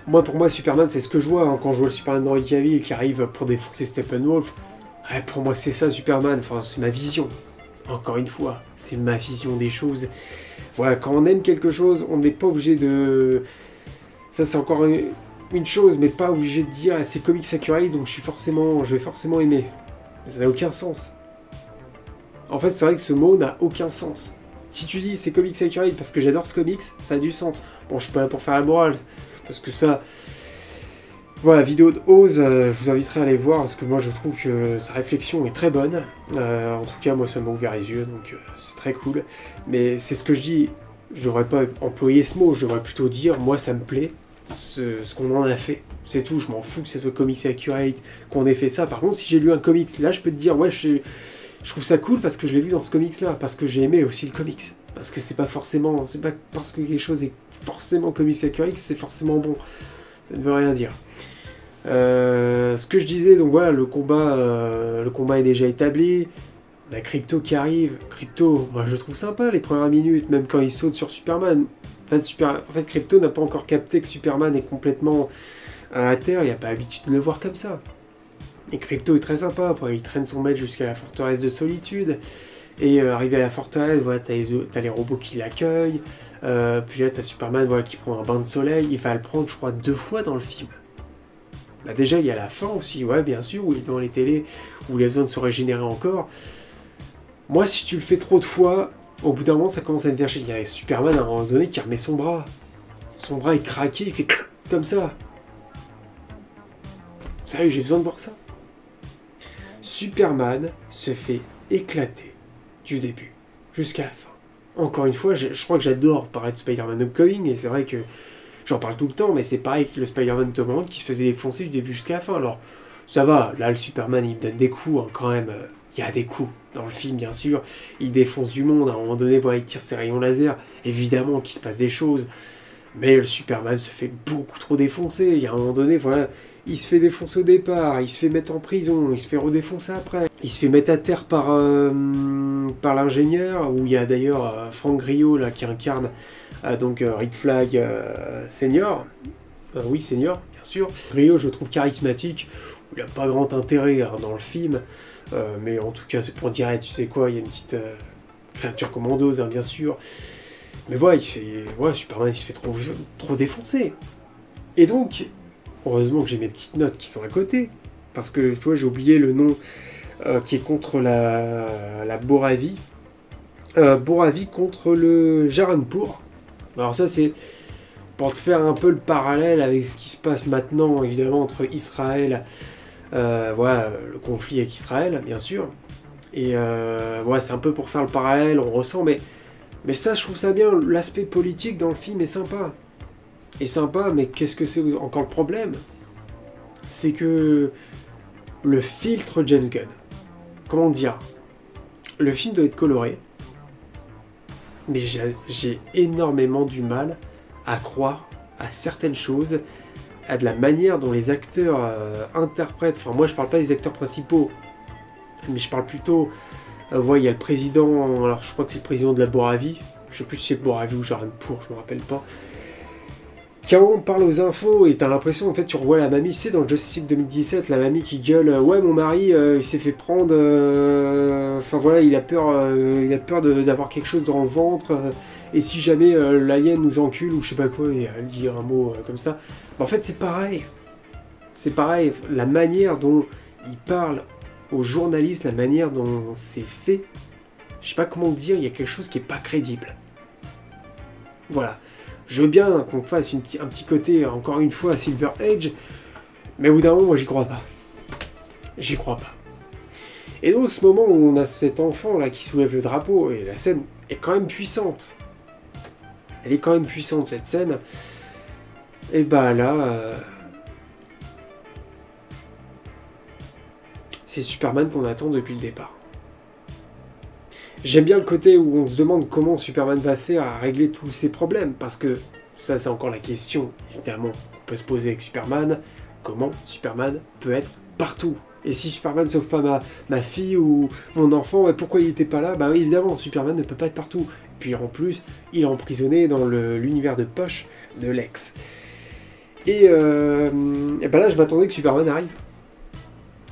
Moi, pour moi, Superman, c'est ce que je vois, hein, quand je vois le Superman d'Henry Cavill qui arrive pour défoncer Steppenwolf. Ouais, pour moi, c'est ça, Superman. Enfin, c'est ma vision. Encore une fois, c'est ma vision des choses. Voilà, quand on aime quelque chose, on n'est pas obligé de... Ça, c'est encore une chose, mais pas obligé de dire c'est comics accurate, donc je vais forcément aimer. Ça n'a aucun sens. En fait, c'est vrai que ce mot n'a aucun sens. Si tu dis c'est comics accurate parce que j'adore ce comics, ça a du sens. Bon, je suis pas là pour faire la morale, parce que ça... Voilà, vidéo de Oz, je vous inviterai à aller voir, parce que moi je trouve que sa réflexion est très bonne. En tout cas, moi ça m'a ouvert les yeux, donc c'est très cool. Mais c'est ce que je dis, je devrais pas employer ce mot, je devrais plutôt dire, moi ça me plaît, ce qu'on en a fait. C'est tout, je m'en fous que ce soit comics accurate, qu'on ait fait ça. Par contre, si j'ai lu un comics, là je peux te dire, ouais, je trouve ça cool parce que je l'ai vu dans ce comics-là, parce que j'ai aimé aussi le comics. Parce que c'est pas parce que quelque chose est forcément comics accurate que c'est forcément bon. Ça ne veut rien dire. Ce que je disais, donc voilà, le combat est déjà établi. On a Crypto qui arrive. Crypto, moi je trouve sympa les premières minutes, même quand il saute sur Superman. En fait, Crypto n'a pas encore capté que Superman est complètement à terre, il n'a pas l'habitude de le voir comme ça. Et Crypto est très sympa, il traîne son maître jusqu'à la forteresse de solitude. Et arrivé à la forteresse, voilà, t'as les robots qui l'accueillent. Puis là, t'as Superman, voilà, qui prend un bain de soleil. Il va le prendre, je crois, 2 fois dans le film. Bah déjà, il y a la fin aussi, ouais, bien sûr, où il est dans les télés, où il a besoin de se régénérer encore. Moi, si tu le fais trop de fois, au bout d'un moment, ça commence à me faire chier. Il y a Superman, à un moment donné, qui remet son bras. Son bras est craqué, il fait comme ça. Sérieux, j'ai besoin de voir ça. Superman se fait éclater du début jusqu'à la fin. Encore une fois, je crois que j'adore parler de Spider-Man Homecoming, et c'est vrai que j'en parle tout le temps, mais c'est pareil que le Spider-Man Tom Holland qui se faisait défoncer du début jusqu'à la fin. Alors, ça va, là, le Superman, il me donne des coups, hein, quand même. Il y a des coups dans le film, bien sûr. Il défonce du monde, à un moment donné, voilà, il tire ses rayons laser. Évidemment qu'il se passe des choses. Mais le Superman se fait beaucoup trop défoncer. Il y a un moment donné, voilà, il se fait défoncer au départ, il se fait mettre en prison, il se fait redéfoncer après. Il se fait mettre à terre par l'ingénieur, où il y a d'ailleurs Frank Grillo, là, qui incarne donc Rick Flag Senior. Oui, Senior, bien sûr. Grillo, je le trouve charismatique. Il n'a pas grand intérêt, hein, dans le film. Mais en tout cas, c'est pour dire, tu sais quoi, il y a une petite créature commandeuse, hein, bien sûr. Mais voilà, Superman, il se fait trop défoncer. Et donc, heureusement que j'ai mes petites notes qui sont à côté. Parce que, tu vois, j'ai oublié le nom qui est contre la Boravie. Boravie contre le Jaranpur. Alors ça, c'est pour te faire un peu le parallèle avec ce qui se passe maintenant, évidemment, entre Israël... voilà, le conflit avec Israël, bien sûr. Et voilà, c'est un peu pour faire le parallèle, on ressent, mais ça, je trouve ça bien, l'aspect politique dans le film est sympa. Et sympa, mais qu'est-ce que c'est encore le problème? C'est que le filtre James Gunn, comment dire, le film doit être coloré, mais j'ai énormément du mal à croire à certaines choses, à de la manière dont les acteurs interprètent. Enfin, moi je parle pas des acteurs principaux, mais je parle plutôt... il y a le président, alors je crois que c'est le président de la Boravie, je sais plus si c'est Boravie ou Jaranpur, je me rappelle pas, qui à un moment parle aux infos, et t'as l'impression, en fait, tu revois la mamie, tu sais, dans Justice League 2017, la mamie qui gueule, ouais, mon mari, il s'est fait prendre, enfin voilà, il a peur d'avoir quelque chose dans le ventre, et si jamais l'alien nous encule, ou je sais pas quoi, et elle dit un mot comme ça, en fait, c'est pareil. C'est pareil, la manière dont il parle aux journalistes, la manière dont c'est fait, je sais pas comment dire, il y a quelque chose qui est pas crédible. Voilà. Je veux bien qu'on fasse un petit côté, encore une fois, Silver Age, mais au bout d'un moment, moi, j'y crois pas. J'y crois pas. Et donc, ce moment où on a cet enfant là qui soulève le drapeau, et la scène est quand même puissante. Elle est quand même puissante, cette scène. Et bah là... c'est Superman qu'on attend depuis le départ. J'aime bien le côté où on se demande comment Superman va faire à régler tous ses problèmes, parce que ça c'est encore la question, évidemment, on peut se poser avec Superman, comment Superman peut être partout? Et si Superman sauve pas ma fille ou mon enfant, pourquoi il était pas là? Bah oui, évidemment, Superman ne peut pas être partout. Puis en plus, il est emprisonné dans l'univers de poche de Lex. Et ben là, je m'attendais que Superman arrive.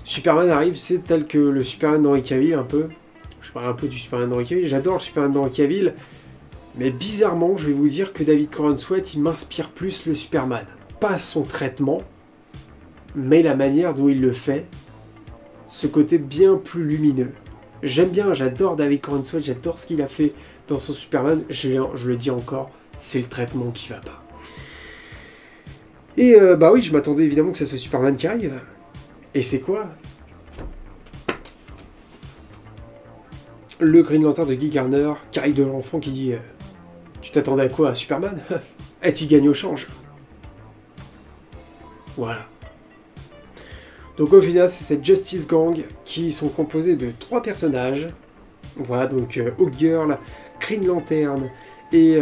Superman arrive, c'est tel que le Superman d'Henry Cavill, un peu. Je parle un peu du Superman d'Henry Cavill, j'adore le Superman d'Henry Cavill, mais bizarrement, je vais vous dire que David Corenswet, il m'inspire plus le Superman. Pas son traitement, mais la manière dont il le fait, ce côté bien plus lumineux. J'aime bien, j'adore David Corenswet, j'adore ce qu'il a fait dans son Superman, je le dis encore, c'est le traitement qui va pas. Et bah oui, je m'attendais évidemment que c'est ce Superman qui arrive. Et c'est quoi? Le Green Lantern de Guy Garner, qui arrive de l'enfant qui dit tu t'attendais à quoi, à Superman? Eh, tu gagnes au change. Voilà. Donc au final, c'est cette Justice Gang qui sont composés de 3 personnages. Voilà, donc Hawkgirl, Green Lantern et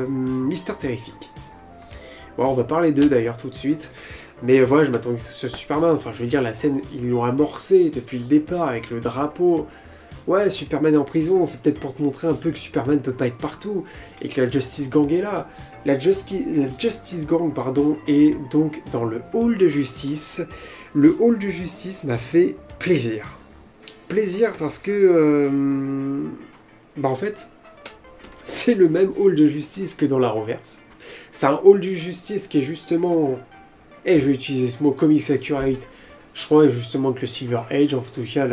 Mister Terrific. Bon, on va parler d'eux d'ailleurs tout de suite. Mais voilà, je m'attendais que ce soit Superman. Enfin, je veux dire, la scène, ils l'ont amorcée depuis le départ avec le drapeau. Ouais, Superman est en prison, c'est peut-être pour te montrer un peu que Superman ne peut pas être partout et que la Justice Gang est là. La Justice Gang, pardon, est donc dans le hall de justice. Le hall de justice m'a fait plaisir. Plaisir parce que, bah en fait, c'est le même hall de justice que dans la Reverse. C'est un hall de justice qui est justement, et je vais utiliser ce mot, comics accurate. Je crois justement que le Silver Age, en tout cas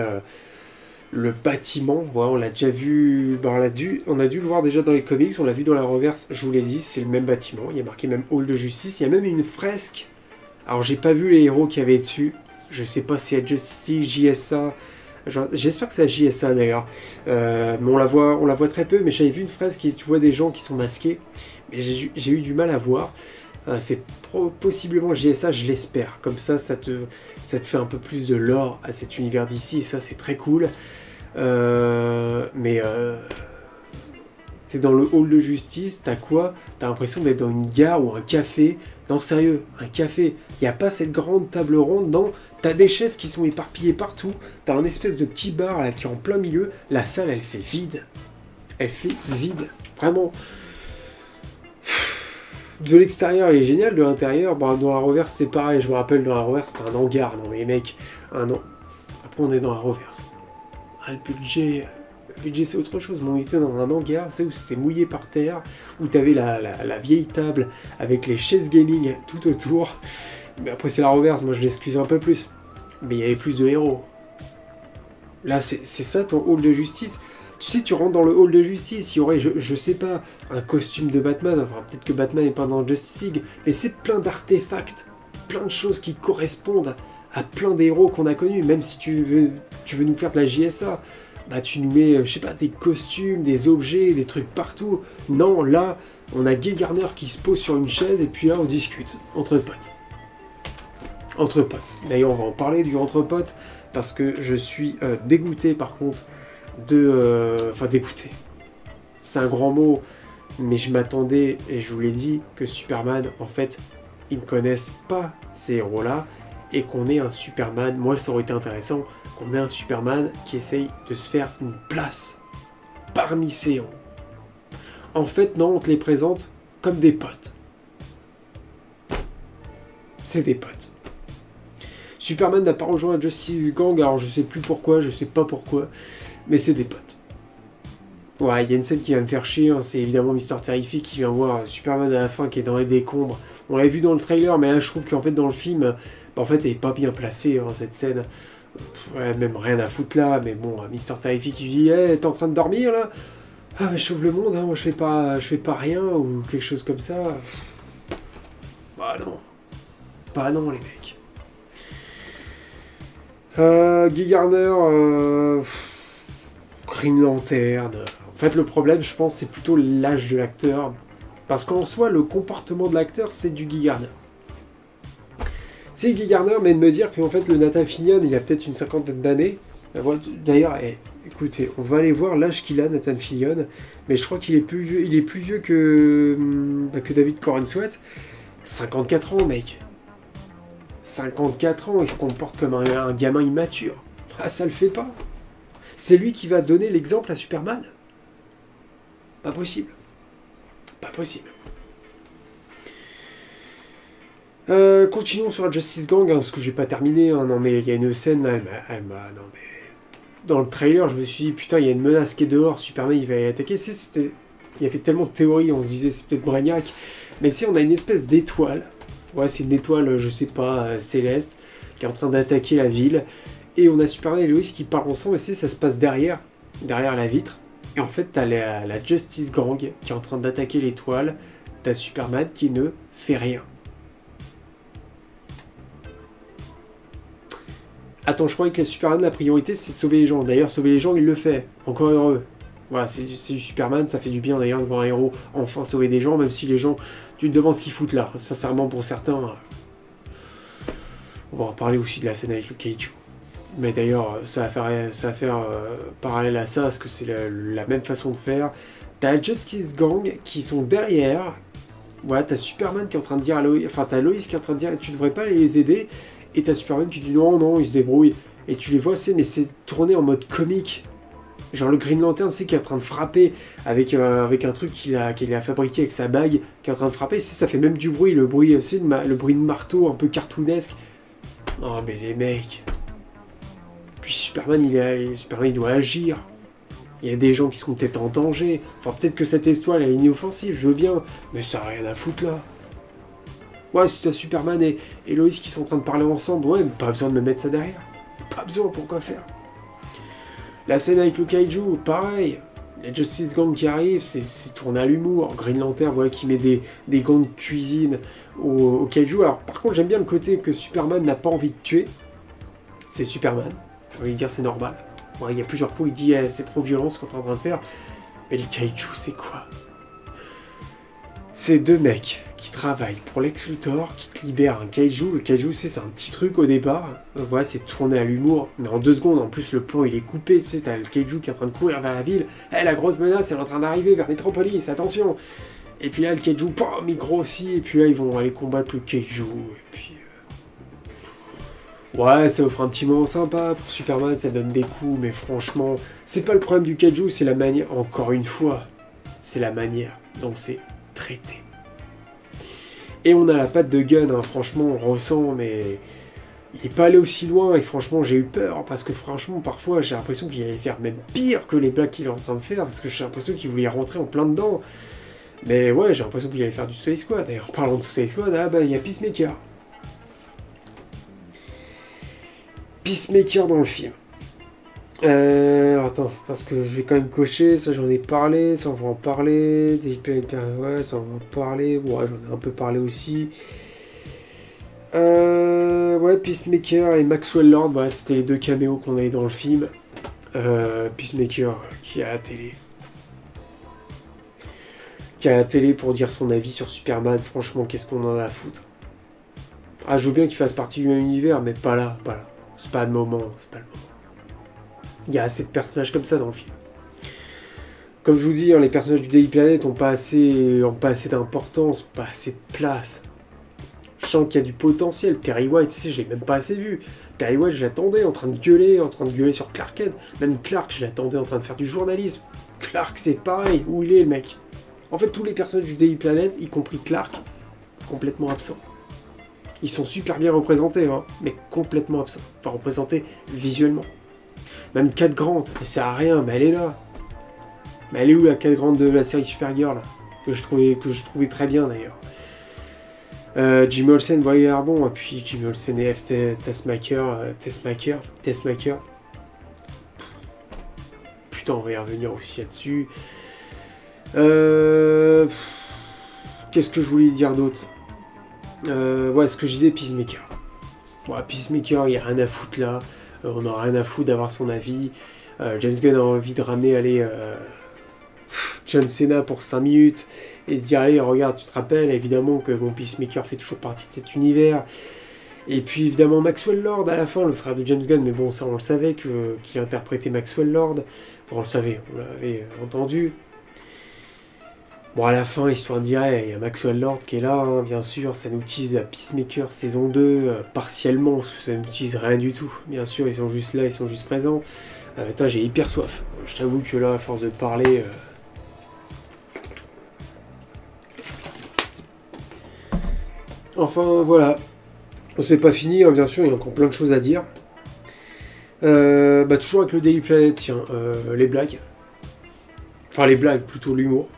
le bâtiment, voilà, on l'a déjà vu, ben on a dû le voir déjà dans les comics, on l'a vu dans la Reverse, je vous l'ai dit, c'est le même bâtiment, il y a marqué même hall de justice, il y a même une fresque. Alors j'ai pas vu les héros qu'il y avait dessus, je sais pas si c'est Justice League, JSA, j'espère que c'est la JSA d'ailleurs, mais on la voit très peu, mais j'avais vu une fresque et tu vois des gens qui sont masqués, mais j'ai eu du mal à voir. C'est possiblement JSA, je l'espère, comme ça te fait un peu plus de lore à cet univers d'ici, et ça c'est très cool. T'es dans le hall de justice, t'as quoi? T'as l'impression d'être dans une gare ou un café. Non, sérieux, un café. Il n'y a pas cette grande table ronde, non. T'as des chaises qui sont éparpillées partout. T'as un espèce de petit bar là qui est en plein milieu. La salle, elle fait vide. Elle fait vide. Vraiment. De l'extérieur, il est génial. De l'intérieur, bon, dans la Reverse, c'est pareil. Je me rappelle, dans la Reverse, c'était un hangar. Non, mais mec, un an. Après, on est dans la Reverse. Ah, le budget, c'est autre chose. Mais on était dans un hangar, où c'était mouillé par terre, où t'avais la vieille table avec les chaises gaming tout autour. Mais après, c'est la Reverse. Moi, je l'excuse un peu plus. Mais il y avait plus de héros. Là, c'est ça ton hall de justice. Tu sais, tu rentres dans le hall de justice, il y aurait, je sais pas, un costume de Batman, enfin peut-être que Batman n'est pas dans Justice League, mais c'est plein d'artefacts, plein de choses qui correspondent à plein d'héros qu'on a connus, même si tu veux nous faire de la JSA, bah tu nous mets, je sais pas, des costumes, des objets, des trucs partout. Non, là, on a Guy Garner qui se pose sur une chaise, et puis là, on discute, entre potes. Entre potes. D'ailleurs, on va en parler du entre potes, parce que je suis dégoûté par contre, enfin dégoûté, c'est un grand mot, mais je m'attendais, et je vous l'ai dit, que Superman, en fait, ils ne connaissent pas ces héros-là, et qu'on ait un Superman, moi ça aurait été intéressant, qu'on ait un Superman qui essaye de se faire une place parmi ces héros. En fait, non, on te les présente comme des potes. C'est des potes. Superman n'a pas rejoint la Justice Gang, alors je sais plus pourquoi, je sais pas pourquoi, mais c'est des potes. Ouais, il y a une scène qui va me faire chier, hein, c'est évidemment Mister Terrific qui vient voir Superman à la fin qui est dans les décombres. On l'a vu dans le trailer, mais là je trouve qu'en fait dans le film, bah, en fait elle est pas bien placée, hein, cette scène. Ouais, même rien à foutre là, mais bon, Mister Terrific il dit hey, t'es en train de dormir là? Ah mais je sauve le monde, hein, moi je fais pas rien, ou quelque chose comme ça. Bah non. Bah non les mecs. Guy Garner, Green Lantern. En fait, le problème, je pense, c'est plutôt l'âge de l'acteur. Parce qu'en soi, le comportement de l'acteur, c'est du Guy Garner. C'est Guy Garner, mais de me dire qu'en fait, le Nathan Fillion, il a peut-être une 50aine d'années. D'ailleurs, écoutez, on va aller voir l'âge qu'il a, Nathan Fillion, mais je crois qu'il est plus vieux, que David Corenswet. 54 ans, mec. 54 ans, il se comporte comme un gamin immature. Ah, ça le fait pas. C'est lui qui va donner l'exemple à Superman. Pas possible. Pas possible. Continuons sur la Justice Gang, hein, parce que j'ai pas terminé. Hein, non, mais il y a une scène, là, non, mais... Dans le trailer, je me suis dit, putain, il y a une menace qui est dehors, Superman, il va y attaquer. Il y avait tellement de théories, on se disait, c'est peut-être Brainiac. Mais si, on a une espèce d'étoile. Ouais, c'est une étoile, je sais pas, céleste, qui est en train d'attaquer la ville. Et on a Superman et Lois qui parlent ensemble, et ça se passe derrière la vitre. Et en fait, t'as la Justice Gang qui est en train d'attaquer l'étoile. T'as Superman qui ne fait rien. Attends, je croyais que Superman, la priorité, c'est de sauver les gens. D'ailleurs, sauver les gens, il le fait. Encore heureux. Voilà, c'est du Superman, ça fait du bien d'ailleurs de voir un héros enfin sauver des gens, même si les gens, tu te demandes ce qu'ils foutent là. Sincèrement, pour certains, on va en parler aussi de la scène avec le Kaiju. Mais d'ailleurs, ça va faire parallèle à ça, parce que c'est la même façon de faire. T'as la Justice Gang qui sont derrière. Voilà, t'as Superman qui est en train de dire à Lois, enfin t'as Lois qui est en train de dire tu devrais pas les aider. Et t'as Superman qui dit non, ils se débrouillent. Et tu les vois, mais c'est tourné en mode comique. Genre le Green Lantern, qui est en train de frapper avec un truc qu'il a fabriqué avec sa bague, qui est en train de frapper. Ça fait même du bruit, le bruit de marteau un peu cartoonesque. Oh mais les mecs. Puis Superman, il doit agir. Il y a des gens qui seront peut-être en danger. Enfin, peut-être que cette étoile est inoffensive, je veux bien. Mais ça n'a rien à foutre là. Ouais, si t'as Superman et Lois qui sont en train de parler ensemble, ouais, mais pas besoin de me mettre ça derrière. Pas besoin, pourquoi faire? La scène avec le Kaiju, pareil. La Justice Gang qui arrive, c'est tourné à l'humour. Green Lantern, voilà, qui met des gants de cuisine au Kaiju. Alors, par contre, j'aime bien le côté que Superman n'a pas envie de tuer. C'est Superman. J'ai envie de dire, c'est normal. Ouais, il y a plusieurs fois, il dit, c'est trop violent ce qu'on est en train de faire. Mais le Kaiju, c'est quoi? C'est deux mecs qui travaillent pour Lex Luthor, qui te libèrent un Kaiju. Le Kaiju, c'est un petit truc au départ. Voilà, c'est tourné à l'humour. Mais en 2 secondes, en plus, le plan, il est coupé. Tu sais, t'as le Kaiju qui est en train de courir vers la ville. La grosse menace, elle est en train d'arriver vers Metropolis, attention. Et puis là, le Kaiju, il grossit. Et puis là, ils vont aller combattre le Kaiju. Et puis... Ouais, ça offre un petit moment sympa pour Superman, ça donne des coups. Mais franchement, c'est pas le problème du Kaiju, c'est la manière... Encore une fois, c'est la manière. Donc c'est... traité. Et on a la patte de Gunn, hein, franchement on ressent, mais il n'est pas allé aussi loin, et franchement j'ai eu peur, parce que franchement parfois j'ai l'impression qu'il allait faire même pire que les blagues qu'il est en train de faire, parce que j'ai l'impression qu'il voulait rentrer en plein dedans. Mais ouais, j'ai l'impression qu'il allait faire du Suicide Squad. D'ailleurs, en parlant de Suicide Squad, il y a Peacemaker. Peacemaker dans le film. Alors attends, parce que je vais quand même cocher, ça j'en ai parlé, ça on va en parler, ouais, ça on va en parler, ouais, j'en ai un peu parlé aussi. Ouais, Peacemaker et Maxwell Lord, voilà, c'était les 2 caméos qu'on avait dans le film. Peacemaker qui est à la télé. Qui est à la télé pour dire son avis sur Superman, franchement, qu'est-ce qu'on en a à foutre. Ah, je veux bien qu'il fasse partie du même univers, mais pas là. C'est pas le moment, Il y a assez de personnages comme ça dans le film. Comme je vous dis, hein, les personnages du Daily Planet n'ont pas assez d'importance, pas assez de place. Je sens qu'il y a du potentiel. Perry White, tu sais, je l'ai même pas assez vu. Perry White, je l'attendais en train de gueuler sur Clark Kent. Même Clark, je l'attendais en train de faire du journalisme. Clark, c'est pareil. Où il est, le mec? En fait, tous les personnages du Daily Planet, y compris Clark, complètement absents. Ils sont super bien représentés, hein, mais complètement absents. Enfin, représentés visuellement. Même Cat Grant, elle sert à rien, mais elle est là. Mais elle est où la Cat Grant de la série Supergirl, que je trouvais très bien d'ailleurs. Jimmy Olsen, voilà, bon, et puis Jimmy Olsen et Tessmaker. Putain, on va y revenir aussi là-dessus. Qu'est-ce que je voulais dire d'autre? Ouais, ce que je disais, Peacemaker. Ouais, Peacemaker, il n'y a rien à foutre là. On n'a rien à foutre d'avoir son avis. James Gunn a envie de ramener John Cena pour 5 minutes et se dire allez, regarde, tu te rappelles évidemment que mon Peacemaker fait toujours partie de cet univers. Et puis évidemment Maxwell Lord à la fin, le frère de James Gunn, mais bon ça on le savait qu'il interprétait Maxwell Lord, enfin on le savait, on l'avait entendu. Bon à la fin, histoire de dire, il y a Maxwell Lord qui est là, hein, bien sûr, ça nous tease à Peacemaker saison 2, partiellement, ça nous tease rien du tout, bien sûr, ils sont juste là, ils sont juste présents. Putain, j'ai hyper soif, je t'avoue que là, à force de parler... Enfin voilà. C'est pas fini, hein, bien sûr, il y a encore plein de choses à dire. Toujours avec le Daily Planet, tiens, les blagues. Enfin, les blagues, plutôt l'humour.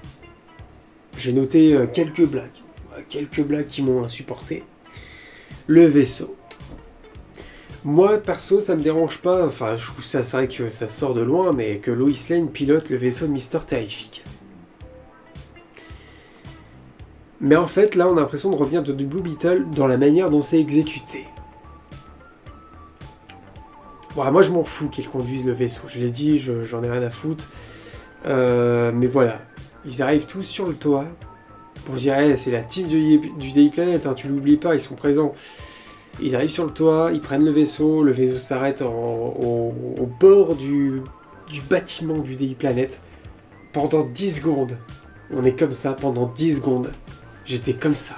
J'ai noté quelques blagues qui m'ont insupporté. Le vaisseau. Moi, perso, ça me dérange pas, enfin, je trouve ça, c'est vrai que ça sort de loin, mais que Lois Lane pilote le vaisseau de Mister Terrific. Mais en fait, là, on a l'impression de revenir de Blue Beetle dans la manière dont c'est exécuté. Bon, moi, je m'en fous qu'ils conduisent le vaisseau. Je l'ai dit, j'en ai rien à foutre. Mais voilà. Ils arrivent tous sur le toit pour dire hey, c'est la team du Daily Planet, hein, tu l'oublies pas, ils sont présents. Ils arrivent sur le toit, ils prennent le vaisseau s'arrête au bord du bâtiment du Daily Planet. Pendant 10 secondes. On est comme ça pendant 10 secondes. J'étais comme ça.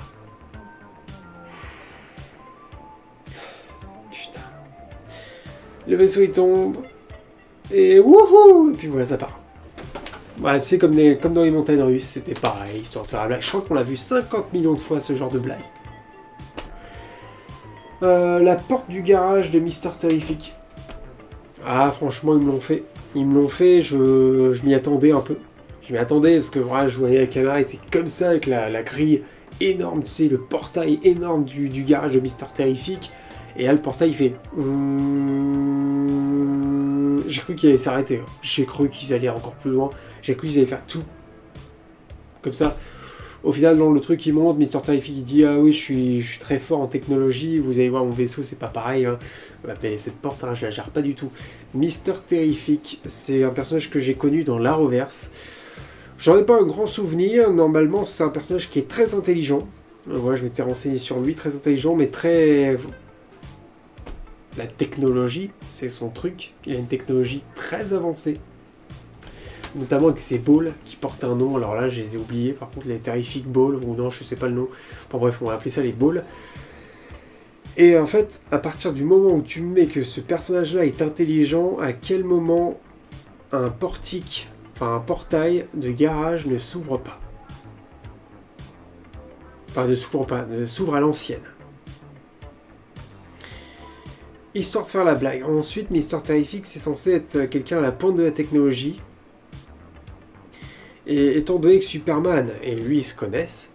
Putain. Le vaisseau il tombe. Et wouhou! Et puis voilà, ça part. Voilà, c'est comme dans les montagnes russes, c'était pareil, histoire de faire la blague. Je crois qu'on l'a vu 50 millions de fois ce genre de blague. La porte du garage de Mister Terrific. Ah, franchement, ils me l'ont fait. Ils me l'ont fait, je m'y attendais un peu. Je m'y attendais parce que voilà, je voyais la caméra était comme ça avec la grille énorme, tu sais, le portail énorme du garage de Mister Terrific. Et là, le portail il fait. J'ai cru qu'il allait s'arrêter. J'ai cru qu'ils allaient encore plus loin. J'ai cru qu'ils allaient faire tout. Comme ça. Au final, non, le truc il monte, Mister Terrific il dit ah oui, je suis très fort en technologie. Vous allez voir mon vaisseau, c'est pas pareil. Hein. Mais cette porte, hein, je la gère pas du tout. Mister Terrific, c'est un personnage que j'ai connu dans l'Arrowverse. J'en ai pas un grand souvenir, normalement c'est un personnage qui est très intelligent. Voilà, je m'étais renseigné sur lui, très intelligent, mais très... La technologie, c'est son truc. Il a une technologie très avancée. Notamment avec ses balls qui portent un nom, alors là je les ai oubliés, par contre les Terrific Balls, ou non, je sais pas le nom. Enfin bref, on va appeler ça les balls. Et en fait, à partir du moment où tu mets que ce personnage-là est intelligent, à quel moment un portique... Enfin, un portail de garage ne s'ouvre pas. Enfin, ne s'ouvre pas, ne s'ouvre à l'ancienne. Histoire de faire la blague. Ensuite, Mister Terrific, c'est censé être quelqu'un à la pointe de la technologie. Et étant donné que Superman et lui, ils se connaissent,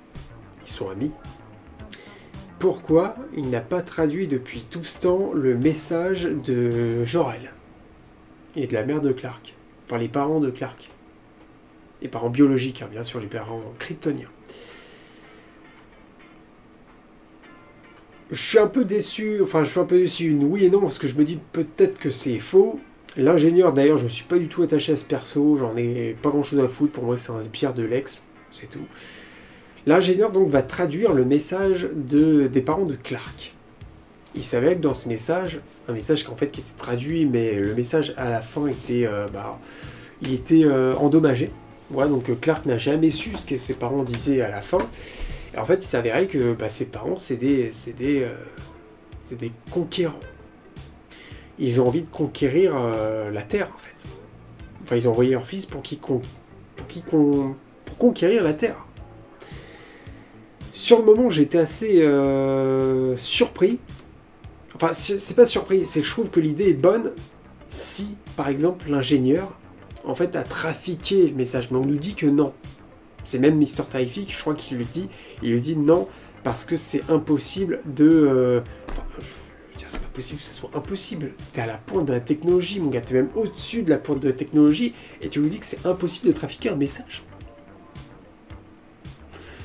ils sont amis, pourquoi il n'a pas traduit depuis tout ce temps le message de Jor-El et de la mère de Clark, enfin les parents de Clark. Les parents biologiques, hein, bien sûr, les parents kryptoniens. Je suis un peu déçu, oui et non, parce que je me dis peut-être que c'est faux. L'ingénieur, d'ailleurs, je ne suis pas du tout attaché à ce perso, j'en ai pas grand-chose à foutre, pour moi c'est un sbire de Lex, c'est tout. L'ingénieur, donc, va traduire le message des parents de Clark. Il savait que dans ce message, un message qu'en fait qui était traduit, mais le message à la fin était, il était endommagé. Ouais, donc Clark n'a jamais su ce que ses parents disaient à la fin. Et en fait, il s'avérait que ses parents, c'est des conquérants. Ils ont envie de conquérir la Terre, en fait. Enfin, ils ont envoyé leur fils pour conquérir la Terre. Sur le moment, j'étais assez surpris. Enfin, c'est pas surpris, c'est que je trouve que l'idée est bonne si, par exemple, l'ingénieur en fait, a trafiqué le message. Mais on nous dit que non. C'est même Mister Terrific, je crois qu'il le dit. Il le dit non, parce que c'est impossible de... je veux dire, c'est pas possible que ce soit impossible. T'es à la pointe de la technologie, mon gars. T'es même au-dessus de la pointe de la technologie. Et tu nous dis que c'est impossible de trafiquer un message.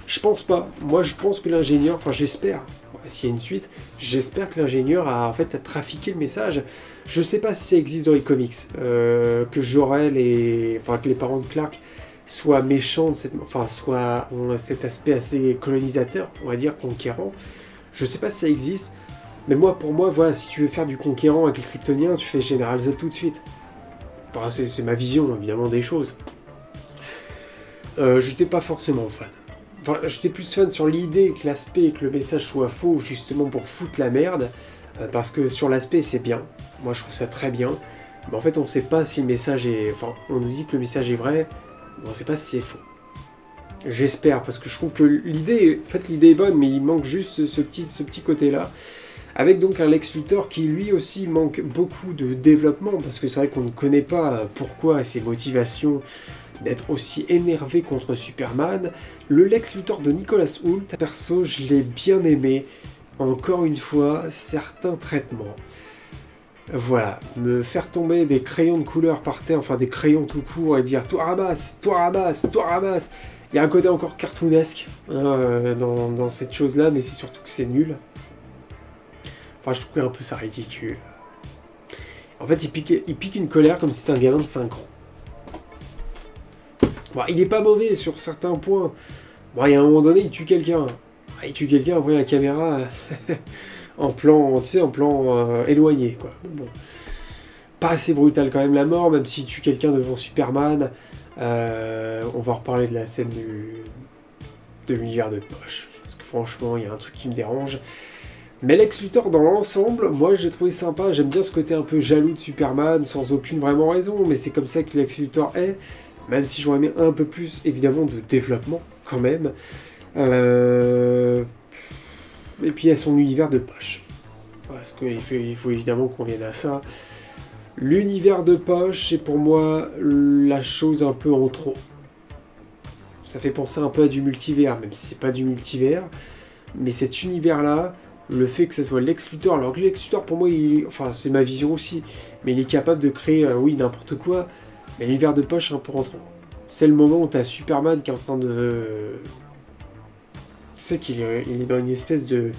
Je pense pas. Moi, je pense que l'ingénieur... Enfin, j'espère. S'il y a une suite, j'espère que l'ingénieur a en fait trafiqué le message. Je sais pas si ça existe dans les comics, que Jor-El que les parents de Clark soient méchants, ont cet aspect assez colonisateur, on va dire, conquérant. Je sais pas si ça existe. Mais moi, pour moi, voilà, si tu veux faire du conquérant avec les Kryptoniens, tu fais General Zod tout de suite. Enfin, c'est ma vision, évidemment, des choses. J'étais pas forcément fan. Enfin, j'étais plus fan sur l'idée que l'aspect et que le message soit faux, justement pour foutre la merde. Parce que sur l'aspect, c'est bien. Moi, je trouve ça très bien. Mais en fait, on sait pas si le message est... Enfin, on nous dit que le message est vrai, mais on sait pas si c'est faux. J'espère, parce que je trouve que l'idée... En fait, l'idée est bonne, mais il manque juste ce petit côté-là. Avec donc un Lex Luthor qui, lui aussi, manque beaucoup de développement, parce que c'est vrai qu'on ne connaît pas pourquoi ses motivations d'être aussi énervé contre Superman. Le Lex Luthor de Nicholas Hoult, perso, je l'ai bien aimé. Encore une fois, certains traitements. Voilà, me faire tomber des crayons de couleur par terre, enfin des crayons tout court, et dire « toi ramasse, toi ramasse, toi ramasse !» Il y a un côté encore cartoonesque dans cette chose-là, mais c'est surtout que c'est nul. Enfin, je trouvais un peu ça ridicule. En fait, il pique une colère comme si c'était un gamin de 5 ans. Bon, il est pas mauvais sur certains points. Bon, il y a un moment donné, il tue quelqu'un. Il tue quelqu'un, après la caméra en plan, tu sais, en plan éloigné, quoi. Bon. Pas assez brutal quand même la mort, même s'il tue quelqu'un devant Superman. On va reparler de la scène de l'univers de poche. Parce que franchement, il y a un truc qui me dérange. Mais Lex Luthor dans l'ensemble, moi j'ai trouvé sympa, j'aime bien ce côté un peu jaloux de Superman, sans aucune vraiment raison, mais c'est comme ça que Lex Luthor est, même si j'aurais aimé un peu plus, évidemment, de développement, quand même. Et puis il y a son univers de poche. Parce qu'il faut évidemment qu'on vienne à ça. L'univers de poche, c'est pour moi la chose un peu en trop. Ça fait penser un peu à du multivers, même si c'est pas du multivers. Mais cet univers-là, le fait que ça soit Lex Luthor, alors que Lex Luthor pour moi, enfin c'est ma vision aussi, mais il est capable de créer, oui, n'importe quoi, mais l'univers de poche est un peu rentrant. C'est le moment où t'as Superman qui est en train de... Tu sais qu'il est dans une espèce de...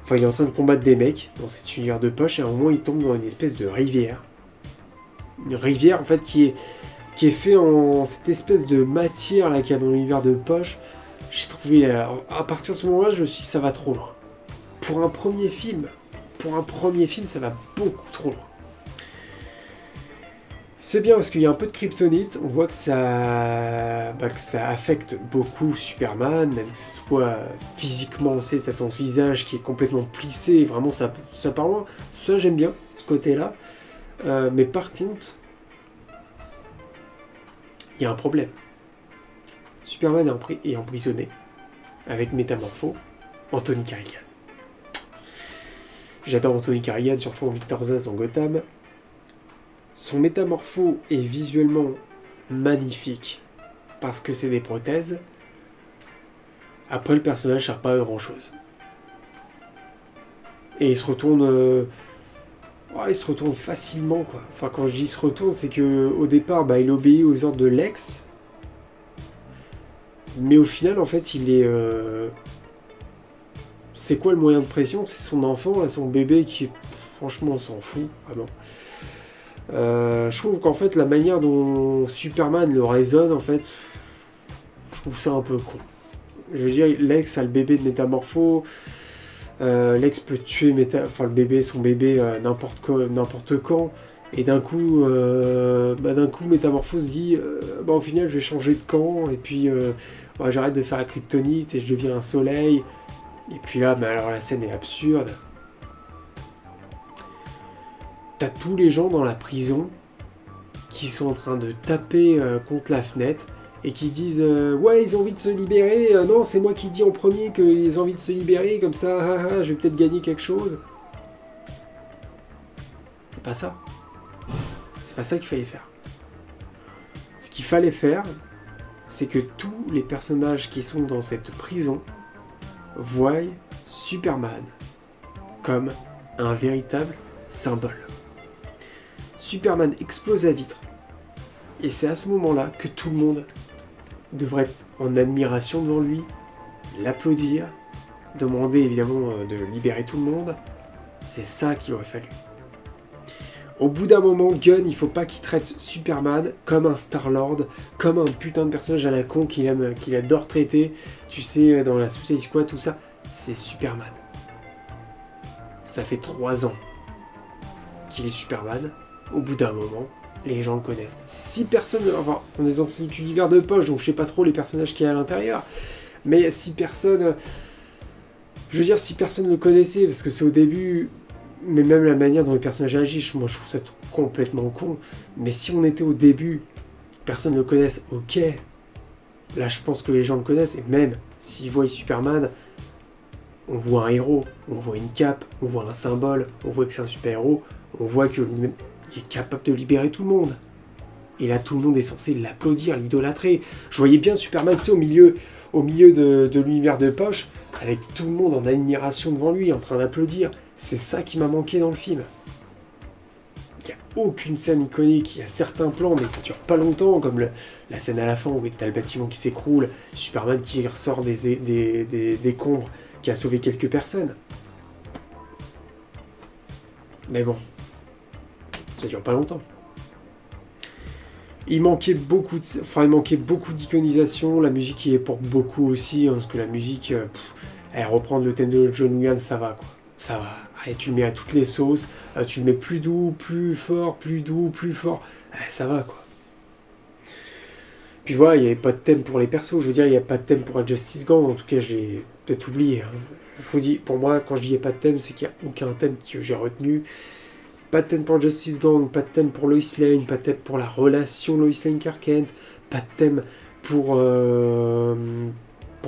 Enfin, il est en train de combattre des mecs dans cet univers de poche, et à un moment il tombe dans une espèce de rivière. Une rivière en fait qui est fait en cette espèce de matière là qu'il y a dans l'univers de poche. J'ai trouvé... à partir de ce moment-là, je me suis dit ça va trop loin. Pour un premier film, ça va beaucoup trop loin. C'est bien parce qu'il y a un peu de kryptonite, on voit que ça affecte beaucoup Superman, même que ce soit physiquement, on sait, ça son visage qui est complètement plissé, vraiment ça part loin. Ça j'aime bien, ce côté-là. Mais par contre, il y a un problème. Superman est emprisonné avec Métamorpho, Anthony Carrigan. J'adore Anthony Carrigan, surtout en Victor Zsasz dans Gotham. Son Métamorpho est visuellement magnifique, parce que c'est des prothèses. Après, le personnage ne sert pas à grand-chose. Et il se retourne... il se retourne facilement, quoi. Enfin, quand je dis il se retourne, c'est que au départ, il obéit aux ordres de Lex. Mais au final, en fait, il est... C'est quoi le moyen de pression? C'est son enfant, là, son bébé qui... Franchement, on s'en fout, vraiment. Je trouve qu'en fait, la manière dont Superman le raisonne, en fait... Je trouve ça un peu con. Je veux dire, Lex a le bébé de Métamorpho. Lex peut tuer son bébé n'importe quand. Et d'un coup, Métamorpho se dit au final, je vais changer de camp. Et puis, j'arrête de faire la kryptonite et je deviens un soleil. Et puis là, alors la scène est absurde. T'as tous les gens dans la prison qui sont en train de taper contre la fenêtre et qui disent ouais, ils ont envie de se libérer. Non, c'est moi qui dis en premier qu'ils ont envie de se libérer. Comme ça, je vais peut-être gagner quelque chose. C'est pas ça. C'est pas ça qu'il fallait faire. Ce qu'il fallait faire, c'est que tous les personnages qui sont dans cette prison voient Superman comme un véritable symbole. Superman explose la vitre. Et c'est à ce moment-là que tout le monde devrait être en admiration devant lui, l'applaudir, demander évidemment de libérer tout le monde. C'est ça qu'il aurait fallu. Au bout d'un moment, Gunn, il faut pas qu'il traite Superman comme un Star-Lord, comme un putain de personnage à la con qu'il adore traiter. Tu sais, dans la Suicide Squad, tout ça, c'est Superman. ça fait 3 ans qu'il est Superman. Au bout d'un moment, les gens le connaissent. Si personne... Enfin, on est dans cet univers de poche, donc je sais pas trop les personnages qu'il y a à l'intérieur. Mais si personne... Je veux dire, si personne le connaissait, parce que c'est au début... Mais même la manière dont les personnages agissent, moi je trouve ça complètement con. Mais si on était au début, personne ne le connaisse, ok. Là je pense que les gens le connaissent, et même s'ils voient Superman, on voit un héros, on voit une cape, on voit un symbole, on voit que c'est un super-héros, on voit qu'il est capable de libérer tout le monde. Et là tout le monde est censé l'applaudir, l'idolâtrer. Je voyais bien Superman, c'est au milieu de l'univers de poche, avec tout le monde en admiration devant lui, en train d'applaudir. C'est ça qui m'a manqué dans le film. Il n'y a aucune scène iconique, il y a certains plans, mais ça dure pas longtemps, comme la scène à la fin où t'as le bâtiment qui s'écroule, Superman qui ressort des décombres, qui a sauvé quelques personnes. Mais bon, ça dure pas longtemps. Il manquait beaucoup d'iconisation, la musique y est pour beaucoup aussi, hein, parce que la musique, reprendre le thème de John Williams, ça va quoi. Ça va. Allez, tu le mets à toutes les sauces, tu le mets plus doux, plus fort, plus doux, plus fort. Ça va quoi. Puis voilà, il n'y avait pas de thème pour les persos, je veux dire, il n'y a pas de thème pour la Justice Gang, en tout cas je l'ai peut-être oublié. Hein. Je vous dis, pour moi, quand je dis il n'y a pas de thème, c'est qu'il n'y a aucun thème que j'ai retenu. Pas de thème pour Justice Gang, pas de thème pour Lois Lane, pas de thème pour la relation Lois Lane-Clark Kent, pas de thème pour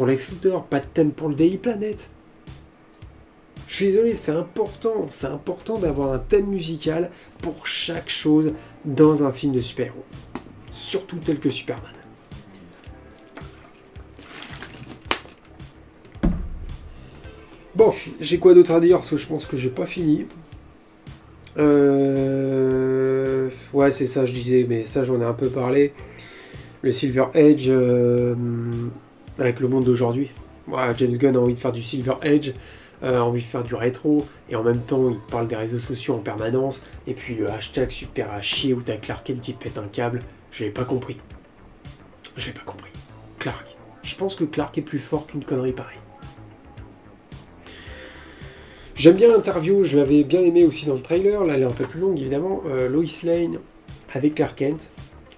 Lex Luthor, pas de thème pour le Daily Planet. Je suis désolé, c'est important d'avoir un thème musical pour chaque chose dans un film de super-héros. Surtout tel que Superman. Bon, j'ai quoi d'autre à dire, parce que je pense que j'ai pas fini. Ouais, c'est ça, je disais, mais ça, j'en ai un peu parlé. Le Silver Age, avec le monde d'aujourd'hui. Ouais, James Gunn a envie de faire du Silver Age, a envie de faire du rétro, et en même temps, il parle des réseaux sociaux en permanence, et puis le hashtag super à chier où t'as Clark Kent qui pète un câble, j'ai pas compris. J'ai pas compris. Clark. Je pense que Clark est plus fort qu'une connerie pareille. J'aime bien l'interview, je l'avais bien aimé aussi dans le trailer, là elle est un peu plus longue évidemment, Lois Lane avec Clark Kent,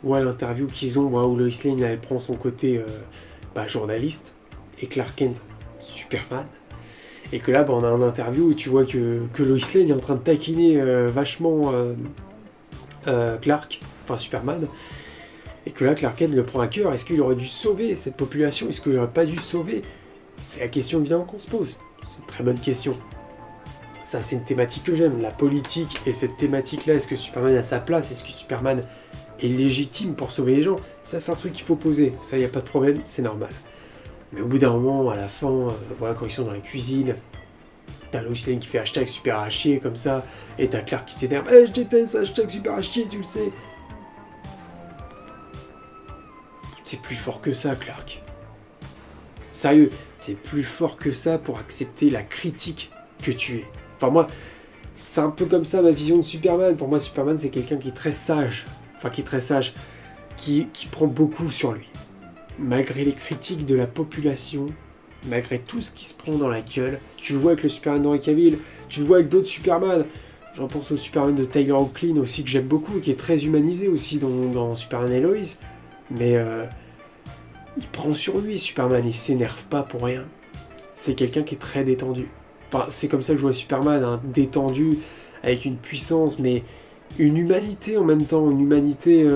ouais, l'interview qu'ils ont, où Lois Lane elle prend son côté journaliste, et Clark Kent Superman, et que là on a un interview où tu vois que Lois Lane est en train de taquiner vachement Clark, enfin Superman, et que là Clark Kent le prend à cœur. Est-ce qu'il aurait dû sauver cette population, est-ce qu'il n'aurait pas dû sauver? C'est la question évidemment qu'on se pose, c'est une très bonne question. Ça, c'est une thématique que j'aime, la politique, et cette thématique-là, est-ce que Superman a sa place? Est-ce que Superman est légitime pour sauver les gens? Ça, c'est un truc qu'il faut poser, ça, il n'y a pas de problème, c'est normal. Mais au bout d'un moment, à la fin, voilà, quand ils sont dans la cuisine, t'as Lois Lane qui fait hashtag super à chier, comme ça, et t'as Clark qui s'énerve, « je déteste hashtag super à chier, tu le sais !» T'es plus fort que ça, Clark. Sérieux, t'es plus fort que ça pour accepter la critique que tu es. Enfin moi, c'est un peu comme ça ma vision de Superman. Pour moi, Superman, c'est quelqu'un qui est très sage. Enfin, qui est très sage. Qui prend beaucoup sur lui. Malgré les critiques de la population, malgré tout ce qui se prend dans la gueule, tu le vois avec le Superman d'Henry Cavill, tu le vois avec d'autres Superman. J'en pense au Superman de Tyler Hoechlin aussi, que j'aime beaucoup, qui est très humanisé aussi dans Superman et Lois. Mais il prend sur lui, Superman, il s'énerve pas pour rien. C'est quelqu'un qui est très détendu. Enfin, c'est comme ça que je vois Superman, hein, détendu, avec une puissance, mais une humanité en même temps, une humanité,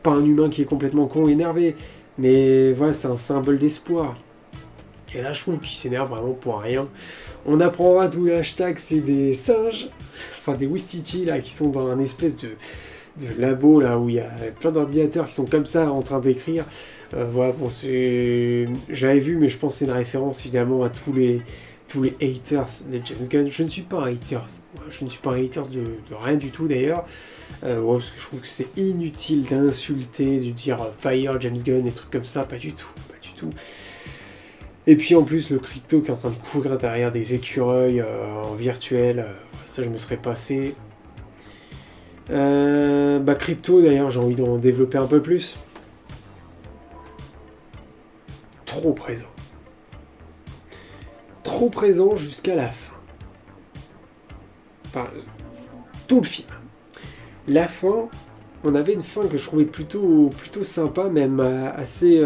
pas un humain qui est complètement con, énervé, mais voilà, c'est un symbole d'espoir. Et là, je trouve qu'il s'énerve vraiment pour rien. On apprendra tous les hashtags, c'est des singes, enfin des Wistiti, là, qui sont dans un espèce de labo, là, où il y a plein d'ordinateurs qui sont comme ça, en train d'écrire. Voilà, bon, c'est... J'avais vu, mais je pense que c'est une référence, évidemment, à tous les haters de James Gunn. Je ne suis pas un hater, je ne suis pas un hater de rien du tout d'ailleurs, parce que je trouve que c'est inutile d'insulter, de dire fire James Gunn, des trucs comme ça, pas du tout, pas du tout. Et puis en plus le crypto qui est en train de courir derrière des écureuils en virtuel, ça je me serais passé. Crypto d'ailleurs, j'ai envie d'en développer un peu plus. Trop présent. Trop présent jusqu'à la fin. enfin, tout le film. La fin, on avait une fin que je trouvais plutôt sympa, même assez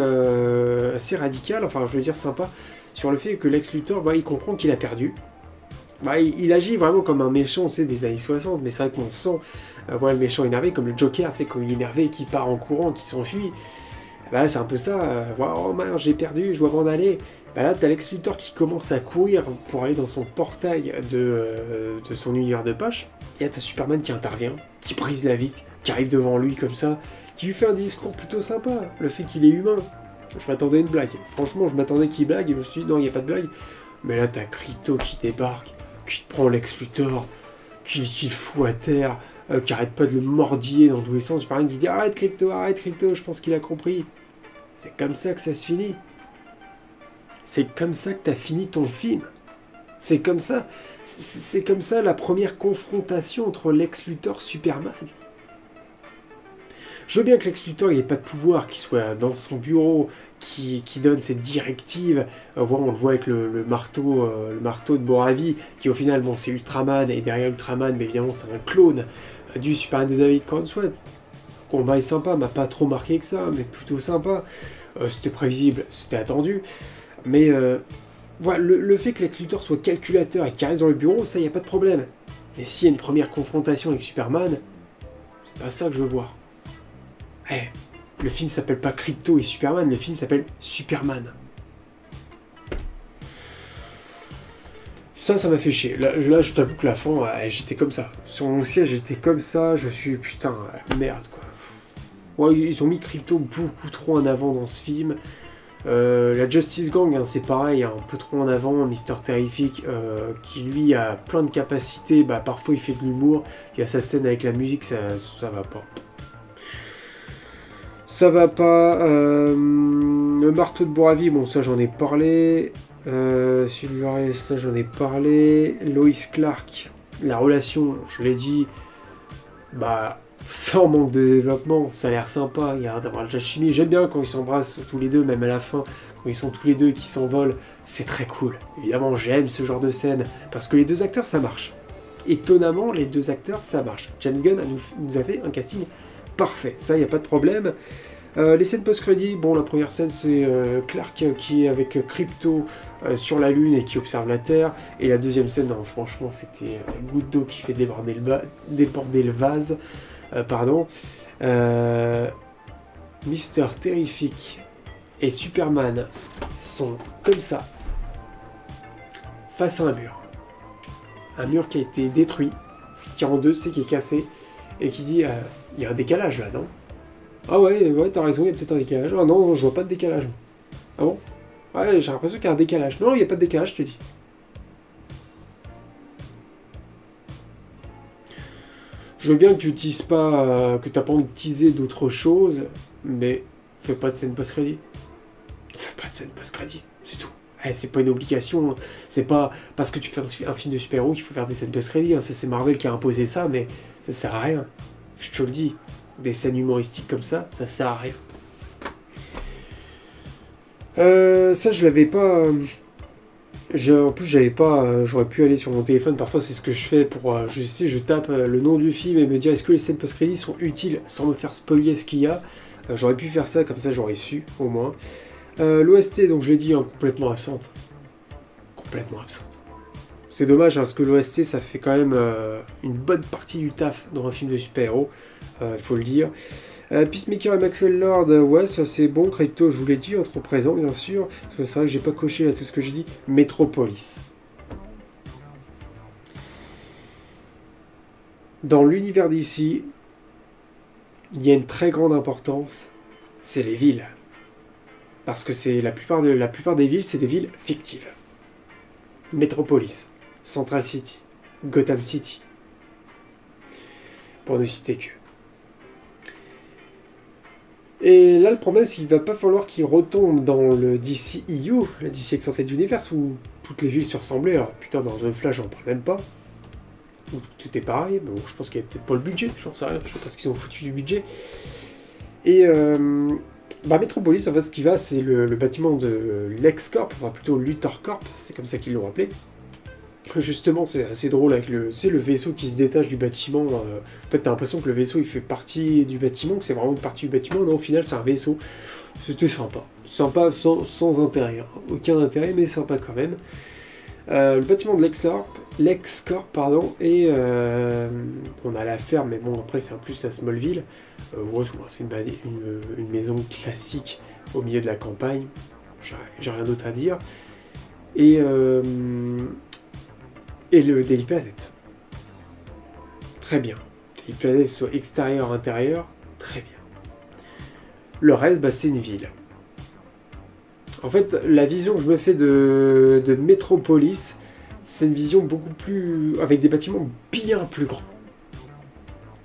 radicale, enfin je veux dire sympa, sur le fait que Lex Luthor, bah, il comprend qu'il a perdu. Bah, il agit vraiment comme un méchant, tu sais, des années 60, mais c'est vrai qu'on sent, voilà, le méchant énervé, comme le Joker, c'est quand il est énervé, qui part en courant, qui s'enfuit. Bah là, c'est un peu ça, oh merde, j'ai perdu, je dois m'en aller. Bah là, t'as Lex Luthor qui commence à courir pour aller dans son portail de son univers de poche, et là, t'as Superman qui intervient, qui brise la vitre, qui arrive devant lui comme ça, qui lui fait un discours plutôt sympa, le fait qu'il est humain. Je m'attendais à une blague, franchement, je m'attendais qu'il blague, et je me suis dit, non, il n'y a pas de blague. Mais là, t'as Crypto qui débarque, qui te prend Lex Luthor, qui le fout à terre, qui arrête pas de le mordiller dans tous les sens. Superman qui dit arrête Crypto, je pense qu'il a compris. C'est comme ça que ça se finit. C'est comme ça que t'as fini ton film. C'est comme ça. C'est comme ça la première confrontation entre Lex Luthor et Superman. Je veux bien que Lex Luthor n'ait pas de pouvoir, qu'il soit dans son bureau, qui donne ses directives. On le voit avec le marteau de Boravi, qui au final, bon, c'est Ultraman, et derrière Ultraman, mais évidemment, c'est un clone du Superman de David Corenswet. Le combat est sympa, m'a pas trop marqué que ça, mais plutôt sympa. C'était prévisible, c'était attendu. Mais voilà, le fait que Lex Luthor soit calculateur et qu'il reste dans le bureau, ça, il n'y a pas de problème. Mais s'il y a une première confrontation avec Superman, c'est pas ça que je veux voir. Hey, le film s'appelle pas Crypto et Superman, le film s'appelle Superman. Ça m'a fait chier. Là je t'avoue que la fin, j'étais comme ça. Sur mon siège, j'étais comme ça, je suis putain, merde quoi. Ouais, ils ont mis Crypto beaucoup trop en avant dans ce film. La Justice Gang, hein, c'est pareil, un peu trop en avant. Mister Terrific, qui lui a plein de capacités, bah, parfois il fait de l'humour. Il y a sa scène avec la musique, ça va pas. Ça va pas. Le marteau de Boravi, bon, ça j'en ai parlé. Celui-là, ça j'en ai parlé. Lois Clark, la relation, je l'ai dit, bah, ça en manque de développement, ça a l'air sympa, il y a d'avoir de la chimie. J'aime bien quand ils s'embrassent tous les deux, même à la fin, quand ils sont tous les deux et qu'ils s'envolent, c'est très cool. Évidemment, j'aime ce genre de scène, parce que les deux acteurs, ça marche. Étonnamment, les deux acteurs, ça marche. James Gunn nous a fait un casting parfait, ça, il n'y a pas de problème. Les scènes post-crédit, bon, la première scène, c'est Clark qui est avec Crypto sur la Lune et qui observe la Terre. Et la deuxième scène, non, franchement, c'était la goutte d'eau qui fait déborder le vase. Mister Terrific et Superman sont comme ça, face à un mur. Un mur qui a été détruit, qui est en deux, c'est qui est cassé, et qui dit il y a un décalage là, non? Ah ouais, t'as raison, il y a peut-être un décalage. Ah non, je vois pas de décalage. Ah bon? Ouais, j'ai l'impression qu'il y a un décalage. Non, il n'y a pas de décalage, je te dis. Je veux bien que tu teases pas, que t'as pas envie de teaser d'autres choses, mais fais pas de scène post-crédit. Fais pas de scène post-crédit, c'est tout. C'est pas une obligation, c'est pas parce que tu fais un film de super-héros qu'il faut faire des scènes post-crédit. Hein. C'est Marvel qui a imposé ça, mais ça sert à rien. Je te le dis, des scènes humoristiques comme ça sert à rien. Ça, je l'avais pas. En plus, j'avais pas. J'aurais pu aller sur mon téléphone. Parfois, c'est ce que je fais pour. Je tape le nom du film et me dire est-ce que les scènes post-crédit sont utiles sans me faire spoiler ce qu'il y a. J'aurais pu faire ça, comme ça, j'aurais su au moins. L'OST, donc je l'ai dit, hein, complètement absente. Complètement absente. C'est dommage, hein, parce que l'OST, ça fait quand même une bonne partie du taf dans un film de super-héros. Il faut le dire. Peacemaker et Maxwell Lord, ouais, ça c'est bon. Crypto, je vous l'ai dit, trop présent, bien sûr. Parce que c'est vrai que j'ai pas coché là tout ce que j'ai dit. Metropolis. Dans l'univers d'ici, il y a une très grande importance, c'est les villes. Parce que c'est la plupart des villes, c'est des villes fictives. Metropolis, Central City, Gotham City. Pour ne citer que. Et là, le problème, c'est qu'il va pas falloir qu'il retombe dans le DCEU, le DC Extended Universe, où toutes les villes se ressemblaient. Alors, putain, dans The Flash, j'en parle même pas. Où tout était pareil, mais bon, je pense qu'il y avait peut-être pas le budget, j'en sais rien, je sais pas ce qu'ils ont foutu du budget. Et, Metropolis, en fait, ce qui va, c'est le bâtiment de LexCorp, enfin plutôt Luthor Corp, c'est comme ça qu'ils l'ont appelé. Justement, c'est assez drôle avec le vaisseau qui se détache du bâtiment. En fait, t'as l'impression que le vaisseau, il fait partie du bâtiment, que c'est vraiment une partie du bâtiment. Non, au final, c'est un vaisseau. C'était sympa. Sympa sans intérêt. Hein. Aucun intérêt, mais sympa quand même. Le bâtiment de LexCorp, pardon, et on a la ferme, mais bon, après, c'est un plus à Smallville. Ouais, c'est une maison classique au milieu de la campagne. J'ai rien d'autre à dire. Et le Daily Planet. Très bien. Daily Planet, soit extérieur, intérieur, très bien. Le reste, bah, c'est une ville. En fait, la vision que je me fais de Metropolis, c'est une vision beaucoup plus... avec des bâtiments bien plus grands.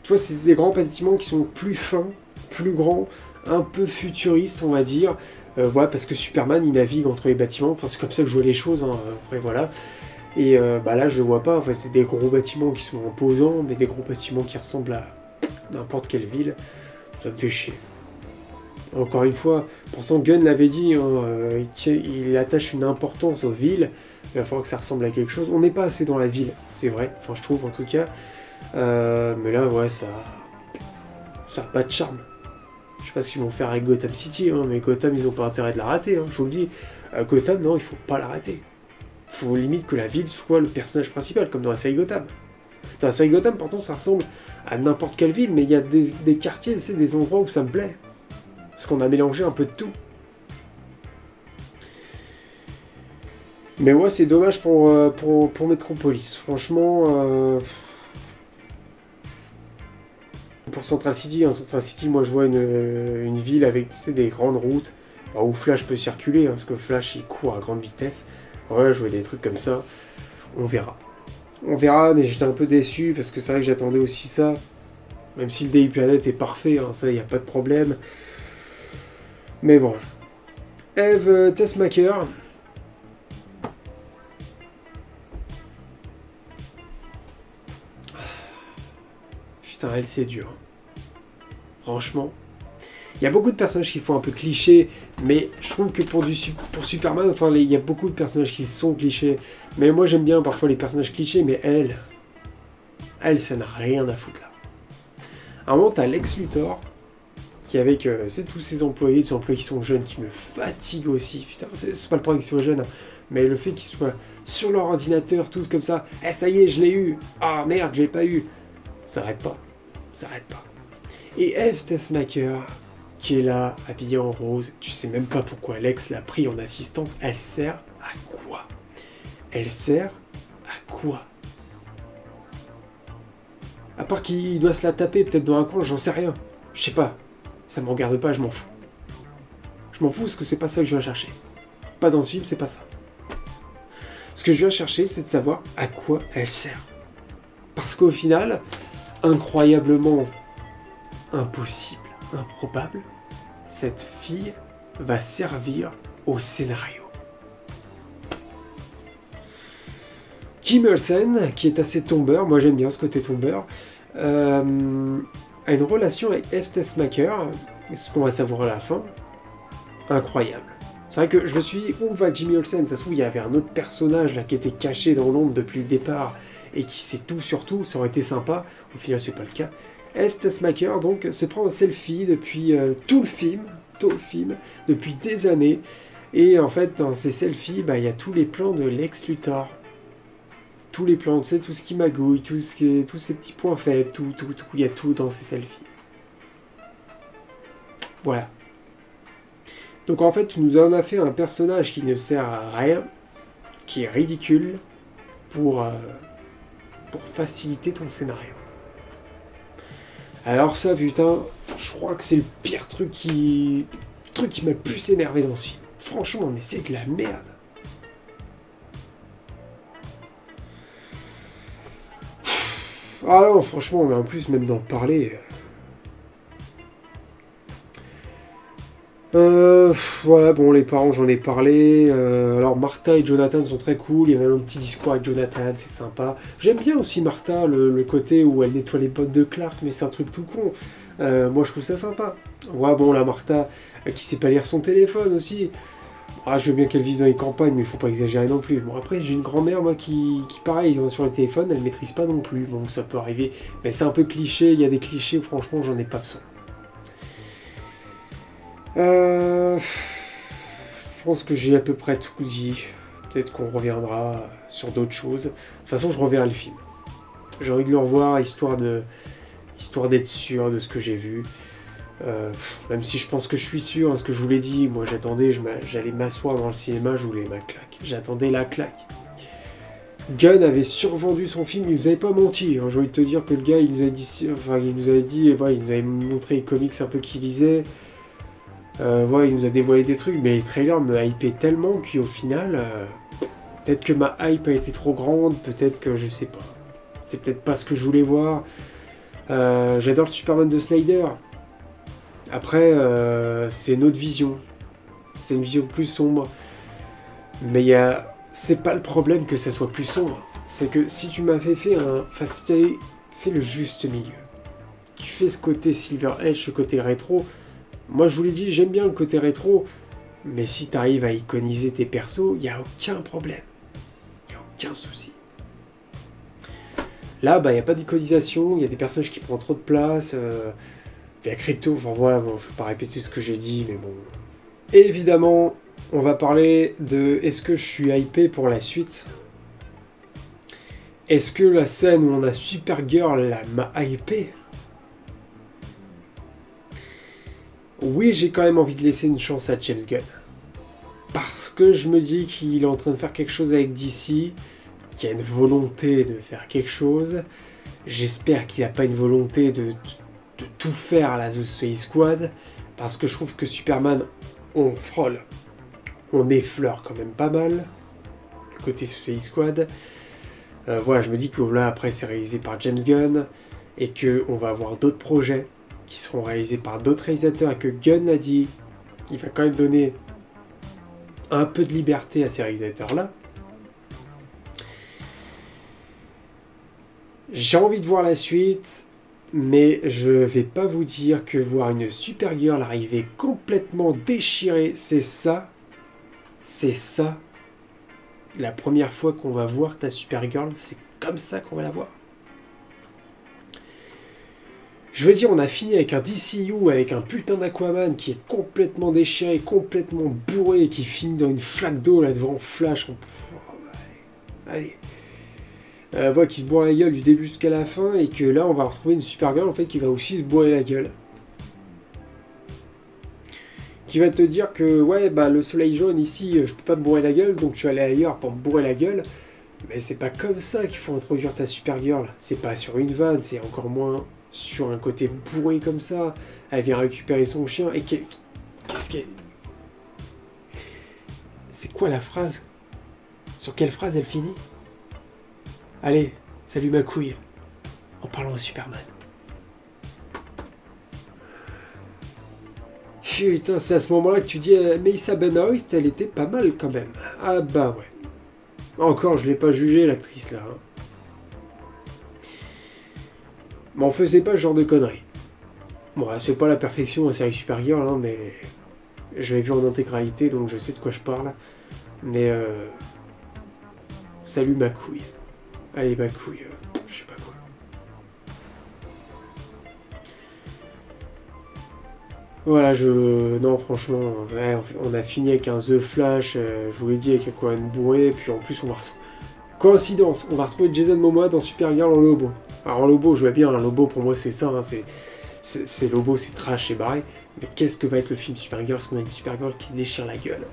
Tu vois, c'est des grands bâtiments qui sont plus fins, plus grands, un peu futuristes, on va dire. Voilà, parce que Superman, il navigue entre les bâtiments. Enfin, c'est comme ça que je vois les choses. Hein. Après, voilà. Et bah là, je le vois pas. Enfin, c'est des gros bâtiments qui sont imposants, mais des gros bâtiments qui ressemblent à n'importe quelle ville. Ça me fait chier. Encore une fois, pourtant Gunn l'avait dit, hein, il attache une importance aux villes. Il va falloir que ça ressemble à quelque chose. On n'est pas assez dans la ville, c'est vrai. Enfin, je trouve en tout cas. Mais là, ouais, ça a pas de charme. Je sais pas ce qu'ils vont faire avec Gotham City, hein, mais Gotham, ils ont pas intérêt de la rater. Hein, je vous le dis. Gotham, non, il faut pas la rater. Faut limite que la ville soit le personnage principal, comme dans la série Gotham. Dans la série Gotham, pourtant, ça ressemble à n'importe quelle ville, mais il y a des quartiers, c'est des endroits où ça me plaît. Parce qu'on a mélangé un peu de tout. Mais ouais, c'est dommage pour Metropolis. Franchement, pour Central City, hein, Central City, moi je vois une ville avec des grandes routes, alors, où Flash peut circuler, hein, parce que Flash il court à grande vitesse. Ouais, je vois des trucs comme ça. On verra. On verra, mais j'étais un peu déçu parce que c'est vrai que j'attendais aussi ça. Même si le Daily Planet est parfait, hein, ça, il n'y a pas de problème. Mais bon. Eve Tessmacher. Putain, elle, c'est dur. Franchement. Il y a beaucoup de personnages qui font un peu cliché, mais je trouve que pour Superman, enfin, il y a beaucoup de personnages qui sont clichés. Mais moi, j'aime bien parfois les personnages clichés, mais elle, ça n'a rien à foutre là. À un moment, t'as Lex Luthor, qui avec tous ses employés qui sont jeunes, qui me fatiguent aussi. Putain, c'est pas le problème qu'ils soient jeunes, hein, mais le fait qu'ils soient sur leur ordinateur, tous comme ça. Eh, ça y est, je l'ai eu. Ah merde, je l'ai pas eu. Ça arrête pas. Ça arrête pas. Et Eve Tessmacher, qui est là, habillée en rose, tu sais même pas pourquoi Lex l'a pris en assistante. Elle sert à quoi? Elle sert à quoi? À part qu'il doit se la taper peut-être dans un coin, j'en sais rien. Je sais pas. Ça me regarde pas, je m'en fous. Je m'en fous parce que c'est pas ça que je viens chercher. Pas dans ce film, c'est pas ça. Ce que je viens chercher, c'est de savoir à quoi elle sert. Parce qu'au final, incroyablement impossible, improbable, cette fille va servir au scénario. Jimmy Olsen, qui est assez tombeur, moi j'aime bien ce côté tombeur, a une relation avec Eve Tessmacher, ce qu'on va savoir à la fin, incroyable. C'est vrai que je me suis dit, où va Jimmy Olsen? Ça se trouve, il y avait un autre personnage là, qui était caché dans l'ombre depuis le départ, et qui sait tout sur tout, ça aurait été sympa. Au final, c'est pas le cas. Eve Tessmacher, donc, se prend un selfie depuis tout le film, depuis des années, et en fait, dans ces selfies, bah, y a tous les plans de Lex Luthor. Tous les plans, tu sais, tout ce qui magouille, tous ces petits points faibles, tout, il y a tout dans ces selfies. Voilà. Donc en fait, tu nous en as fait un personnage qui ne sert à rien, qui est ridicule, pour faciliter ton scénario. Alors ça, putain, je crois que c'est le pire truc qui m'a le plus énervé dans ce film. Franchement, mais c'est de la merde. Ah non, franchement, mais en plus, même d'en parler... voilà, bon, les parents, j'en ai parlé. Alors, Martha et Jonathan sont très cool. Il y a même un petit discours avec Jonathan, c'est sympa. J'aime bien aussi Martha, le côté où elle nettoie les bottes de Clark, mais c'est un truc tout con. Moi, je trouve ça sympa. Ouais, bon, la Martha, qui sait pas lire son téléphone aussi. Ah, je veux bien qu'elle vive dans les campagnes, mais il faut pas exagérer non plus. Bon, après, j'ai une grand-mère, moi, qui pareil, sur le téléphone, elle maîtrise pas non plus, donc ça peut arriver. Mais c'est un peu cliché, il y a des clichés où, franchement, j'en ai pas besoin. Je pense que j'ai à peu près tout dit. Peut-être qu'on reviendra sur d'autres choses. De toute façon, je reverrai le film. J'ai envie de le revoir, histoire d'être sûr de ce que j'ai vu. Même si je pense que je suis sûr, hein, ce que je vous l'ai dit, moi j'attendais, j'allais m'asseoir dans le cinéma, je voulais ma claque. J'attendais la claque. Gunn avait survendu son film, il nous avait pas menti. Hein. J'ai envie de te dire que le gars, il nous avait dit, enfin, il nous avait dit, voilà, il nous avait montré les comics un peu qu'il lisait. Voilà, il nous a dévoilé des trucs, mais les trailers me hypaient tellement qu'au final, peut-être que ma hype a été trop grande, peut-être que je sais pas. C'est peut-être pas ce que je voulais voir. J'adore le Superman de Snyder. Après, c'est une autre vision. C'est une vision plus sombre. Mais c'est pas le problème que ça soit plus sombre. C'est que si tu m'avais fait enfin, si tu avais fait le juste milieu, tu fais ce côté Silver Edge, ce côté rétro. Moi, je vous l'ai dit, j'aime bien le côté rétro. Mais si tu arrives à iconiser tes persos, il n'y a aucun problème. Il n'y a aucun souci. Là, il n'y a pas d'iconisation. Il y a des personnages qui prennent trop de place. Il y a Crypto, enfin voilà, bon, je ne vais pas répéter ce que j'ai dit, mais bon. Et évidemment, on va parler de est-ce que je suis hypé pour la suite. Est-ce que la scène où on a Supergirl m'a hypé? Oui, j'ai quand même envie de laisser une chance à James Gunn. Parce que je me dis qu'il est en train de faire quelque chose avec DC, qu'il y a une volonté de faire quelque chose. J'espère qu'il n'a pas une volonté de tout faire à la The Suicide Squad, parce que je trouve que Superman, on frôle, on effleure quand même pas mal le côté Suicide Squad. Voilà, je me dis que là, après, c'est réalisé par James Gunn, et qu'on va avoir d'autres projets qui seront réalisés par d'autres réalisateurs, et que Gunn a dit qu'il va quand même donner un peu de liberté à ces réalisateurs-là. J'ai envie de voir la suite. Mais je vais pas vous dire que voir une Supergirl arriver complètement déchirée, c'est ça, la première fois qu'on va voir ta Supergirl, c'est comme ça qu'on va la voir. Je veux dire, on a fini avec un DCU, avec un putain d'Aquaman qui est complètement déchiré, complètement bourré, et qui finit dans une flaque d'eau là devant Flash. Allez. Voilà, qui se bourre la gueule du début jusqu'à la fin, et que là on va retrouver une Supergirl en fait qui va aussi se bourrer la gueule. Qui va te dire que ouais le soleil jaune ici je peux pas me bourrer la gueule, donc je suis allé ailleurs pour me bourrer la gueule. Mais c'est pas comme ça qu'il faut introduire ta Supergirl. C'est pas sur une vanne, c'est encore moins sur un côté bourré comme ça. Elle vient récupérer son chien et qu'est-ce qu'elle... C'est quoi la phrase? Sur quelle phrase elle finit? Allez, salut ma couille, en parlant à Superman. Putain, c'est à ce moment-là que tu dis Melissa Benoist, elle était pas mal quand même. Ah bah ouais. Encore, je l'ai pas jugée l'actrice là. Hein. Mais on faisait pas ce genre de conneries. Bon, c'est pas la perfection la série Supergirl, hein, mais je l'ai vu en intégralité, donc je sais de quoi je parle. Mais salut ma couille. Allez, ma couille, je sais pas quoi. Voilà, non, franchement, ouais, on a fini avec un The Flash, je vous l'ai dit, avec Aquaman bourré, puis en plus, on va... Coïncidence, on va retrouver Jason Momoa dans Supergirl en Lobo. Alors, en Lobo, je vois bien, un Lobo, pour moi, c'est ça, hein, c'est Lobo, c'est trash, c'est barré. Mais qu'est-ce que va être le film Supergirl, parce qu'on a une Supergirl qui se déchire la gueule.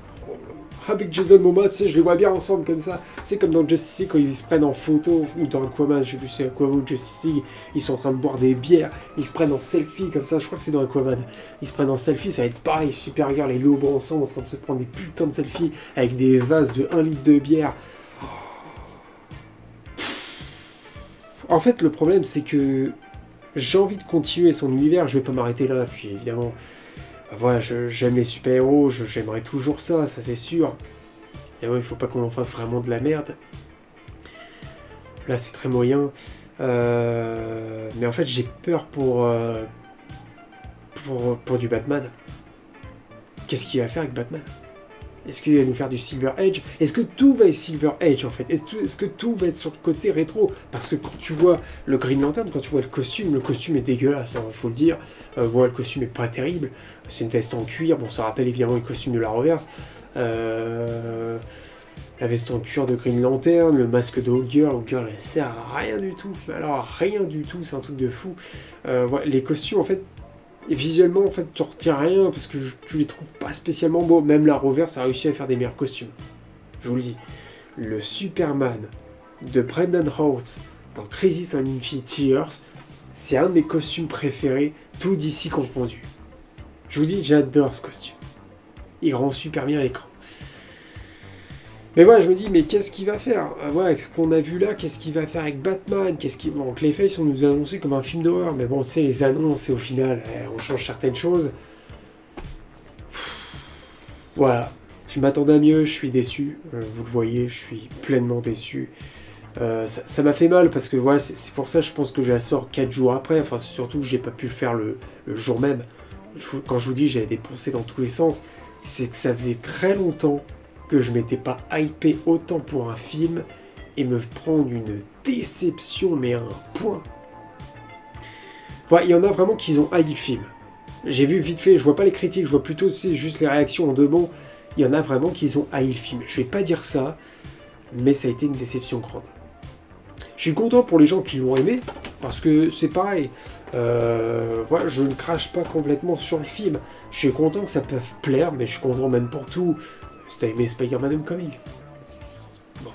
Avec Jason Momoa, tu sais, je les vois bien ensemble comme ça. C'est comme dans Justice League quand ils se prennent en photo, ou dans Aquaman, je sais plus si c'est Aquaman ou Justice League, ils sont en train de boire des bières, ils se prennent en selfie comme ça, je crois que c'est dans Aquaman. Ils se prennent en selfie, ça va être pareil, Supergirl et Lobo ensemble en train de se prendre des putains de selfies avec des vases de 1 litre de bière. En fait, le problème, c'est que j'ai envie de continuer son univers, je vais pas m'arrêter là, puis évidemment... Voilà, j'aime les super-héros, j'aimerais toujours ça c'est sûr. Évidemment, il faut pas qu'on en fasse vraiment de la merde. Là, c'est très moyen. Mais en fait, j'ai peur pour du Batman. Qu'est-ce qu'il va faire avec Batman? Est-ce qu'il va nous faire du Silver Age? Est-ce que tout va être Silver Age en fait? Est-ce que tout va être sur le côté rétro? Parce que quand tu vois le Green Lantern, quand tu vois le costume est dégueulasse, il faut le dire. Voilà, le costume est pas terrible. C'est une veste en cuir, bon ça rappelle évidemment le costume de la Reverse. La veste en cuir de Green Lantern, le masque de Hawkgirl, elle sert à rien du tout. Alors rien du tout, c'est un truc de fou. Voilà, les costumes en fait, et visuellement, en fait, tu retiens rien parce que tu les trouves pas spécialement beaux. Même la Reverse a réussi à faire des meilleurs costumes. Je vous le dis. Le Superman de Brendan Howard dans Crisis on Infinite Earths, c'est un de mes costumes préférés, tout d'ici confondu. Je vous dis, j'adore ce costume. Il rend super bien l'écran. Mais voilà, je me dis, mais qu'est-ce qu'il va faire? Voilà, avec ce qu'on a vu là, qu'est-ce qu'il va faire avec Batman? Bon, Clayface, on nous a annoncé comme un film d'horreur, mais bon, tu sais, les annonces, et au final, on change certaines choses. Voilà, je m'attendais à mieux, je suis déçu. Vous le voyez, je suis pleinement déçu. Ça m'a fait mal, parce que voilà, c'est pour ça, je pense que je la sors 4 jours après. Enfin, surtout que j'ai pas pu le faire le jour même. Quand je vous dis, j'avais dépensé dans tous les sens, c'est que ça faisait très longtemps que je m'étais pas hypé autant pour un film et me prendre une déception, mais à un point. Voilà, il y en a vraiment qui ont haï le film. J'ai vu vite fait, je vois pas les critiques, je vois plutôt juste les réactions en deux mots. Il y en a vraiment qui ont haï le film. Je vais pas dire ça, mais ça a été une déception grande. Je suis content pour les gens qui l'ont aimé, parce que c'est pareil. Voilà, je ne crache pas complètement sur le film. Je suis content que ça peut plaire, mais je suis content même pour tout. Si t'as aimé Spider-Man Homecoming. Bon.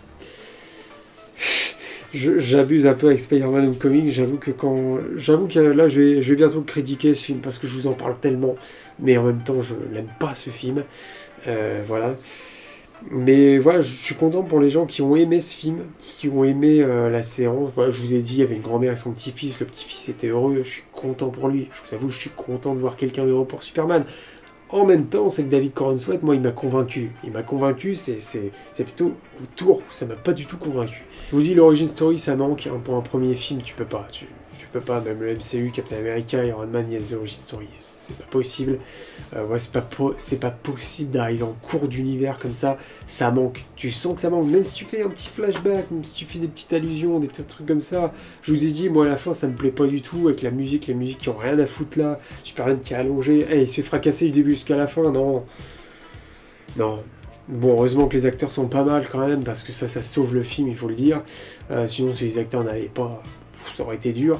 J'abuse un peu avec Spider-Man Homecoming, j'avoue que là je vais bientôt le critiquer ce film parce que je vous en parle tellement, mais en même temps je l'aime pas ce film. Voilà. Mais voilà, je suis content pour les gens qui ont aimé ce film, qui ont aimé la séance. Voilà, je vous ai dit, il y avait une grand-mère et son petit-fils, le petit-fils était heureux, je suis content pour lui. Je vous avoue, je suis content de voir quelqu'un heureux pour Superman. En même temps, c'est que David Corenswet, moi, il m'a convaincu. Il m'a convaincu, c'est plutôt autour, ça m'a pas du tout convaincu. Je vous dis, l'origin story, ça manque. Hein, pour un premier film, tu peux pas. Tu peux pas, même le MCU, Captain America, Iron Man, il y a des origin story. C'est pas possible. Ouais, c'est pas possible d'arriver en cours d'univers comme ça. Ça manque. Tu sens que ça manque. Même si tu fais un petit flashback, même si tu fais des petites allusions, des petits trucs comme ça. Je vous ai dit, moi, à la fin, ça me plaît pas du tout. Avec la musique, les musiques qui ont rien à foutre là. Superman qui est allongé. Hey, il se fait fracasser du début jusqu'à la fin. Non. Non. Bon, heureusement que les acteurs sont pas mal quand même, parce que ça sauve le film, il faut le dire. Sinon, si les acteurs n'allaient pas, ça aurait été dur.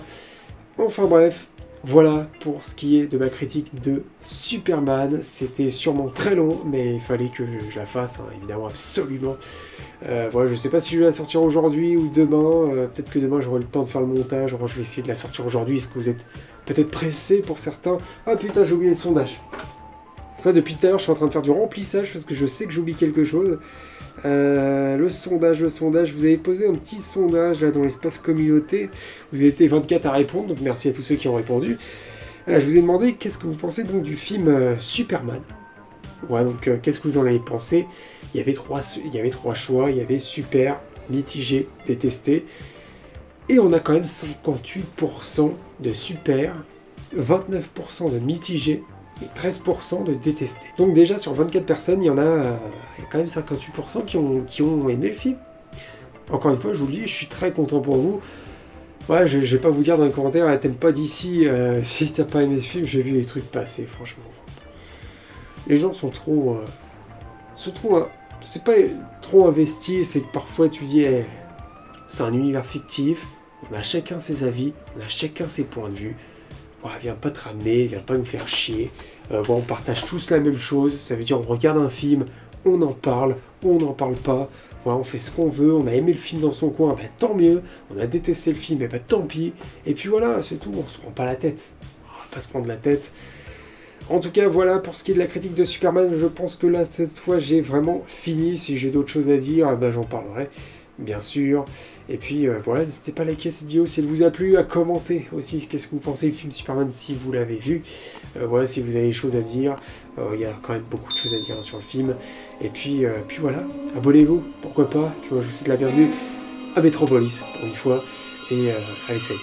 Enfin bref, voilà pour ce qui est de ma critique de Superman. C'était sûrement très long, mais il fallait que je la fasse, hein, évidemment, absolument. Voilà, je sais pas si je vais la sortir aujourd'hui ou demain. Peut-être que demain j'aurai le temps de faire le montage. Alors, je vais essayer de la sortir aujourd'hui. Est-ce que vous êtes peut-être pressés pour certains? Ah putain, j'ai oublié le sondage. Enfin, depuis tout à l'heure, je suis en train de faire du remplissage parce que je sais que j'oublie quelque chose. Le sondage, vous avez posé un petit sondage là dans l'espace communauté. Vous avez été 24 à répondre, donc merci à tous ceux qui ont répondu. Je vous ai demandé qu'est-ce que vous pensez donc du film Superman. Voilà, donc qu'est-ce que vous en avez pensé? Il y avait trois choix, il y avait super, mitigé, détesté. Et on a quand même 58% de super, 29% de mitigé, et 13% de détester. Donc déjà sur 24 personnes, il y a quand même 58% qui ont aimé le film. Encore une fois, je vous le dis, je suis très content pour vous. Ouais, je vais pas vous dire dans les commentaires, t'aimes pas d'ici, si t'as pas aimé ce film, j'ai vu les trucs passer, franchement. Les gens sont trop... c'est pas trop investis, c'est que parfois tu dis, hey, c'est un univers fictif, on a chacun ses avis, on a chacun ses points de vue. Voilà, viens pas te ramener, viens pas nous faire chier. Bon, on partage tous la même chose, ça veut dire on regarde un film, on en parle pas. Voilà, on fait ce qu'on veut, on a aimé le film dans son coin, bah tant mieux. On a détesté le film, bah tant pis. Et puis voilà, c'est tout, on se prend pas la tête. On va pas se prendre la tête. En tout cas, voilà, pour ce qui est de la critique de Superman, je pense que là, cette fois, j'ai vraiment fini. Si j'ai d'autres choses à dire, bah, j'en parlerai, bien sûr. Et puis voilà, n'hésitez pas à liker cette vidéo si elle vous a plu, à commenter aussi qu'est-ce que vous pensez du film Superman si vous l'avez vu. Voilà, si vous avez des choses à dire, il y a quand même beaucoup de choses à dire hein, sur le film. Et puis voilà, abonnez-vous, pourquoi pas. Puis moi je vous souhaite la bienvenue à Metropolis pour une fois. Et allez, salut.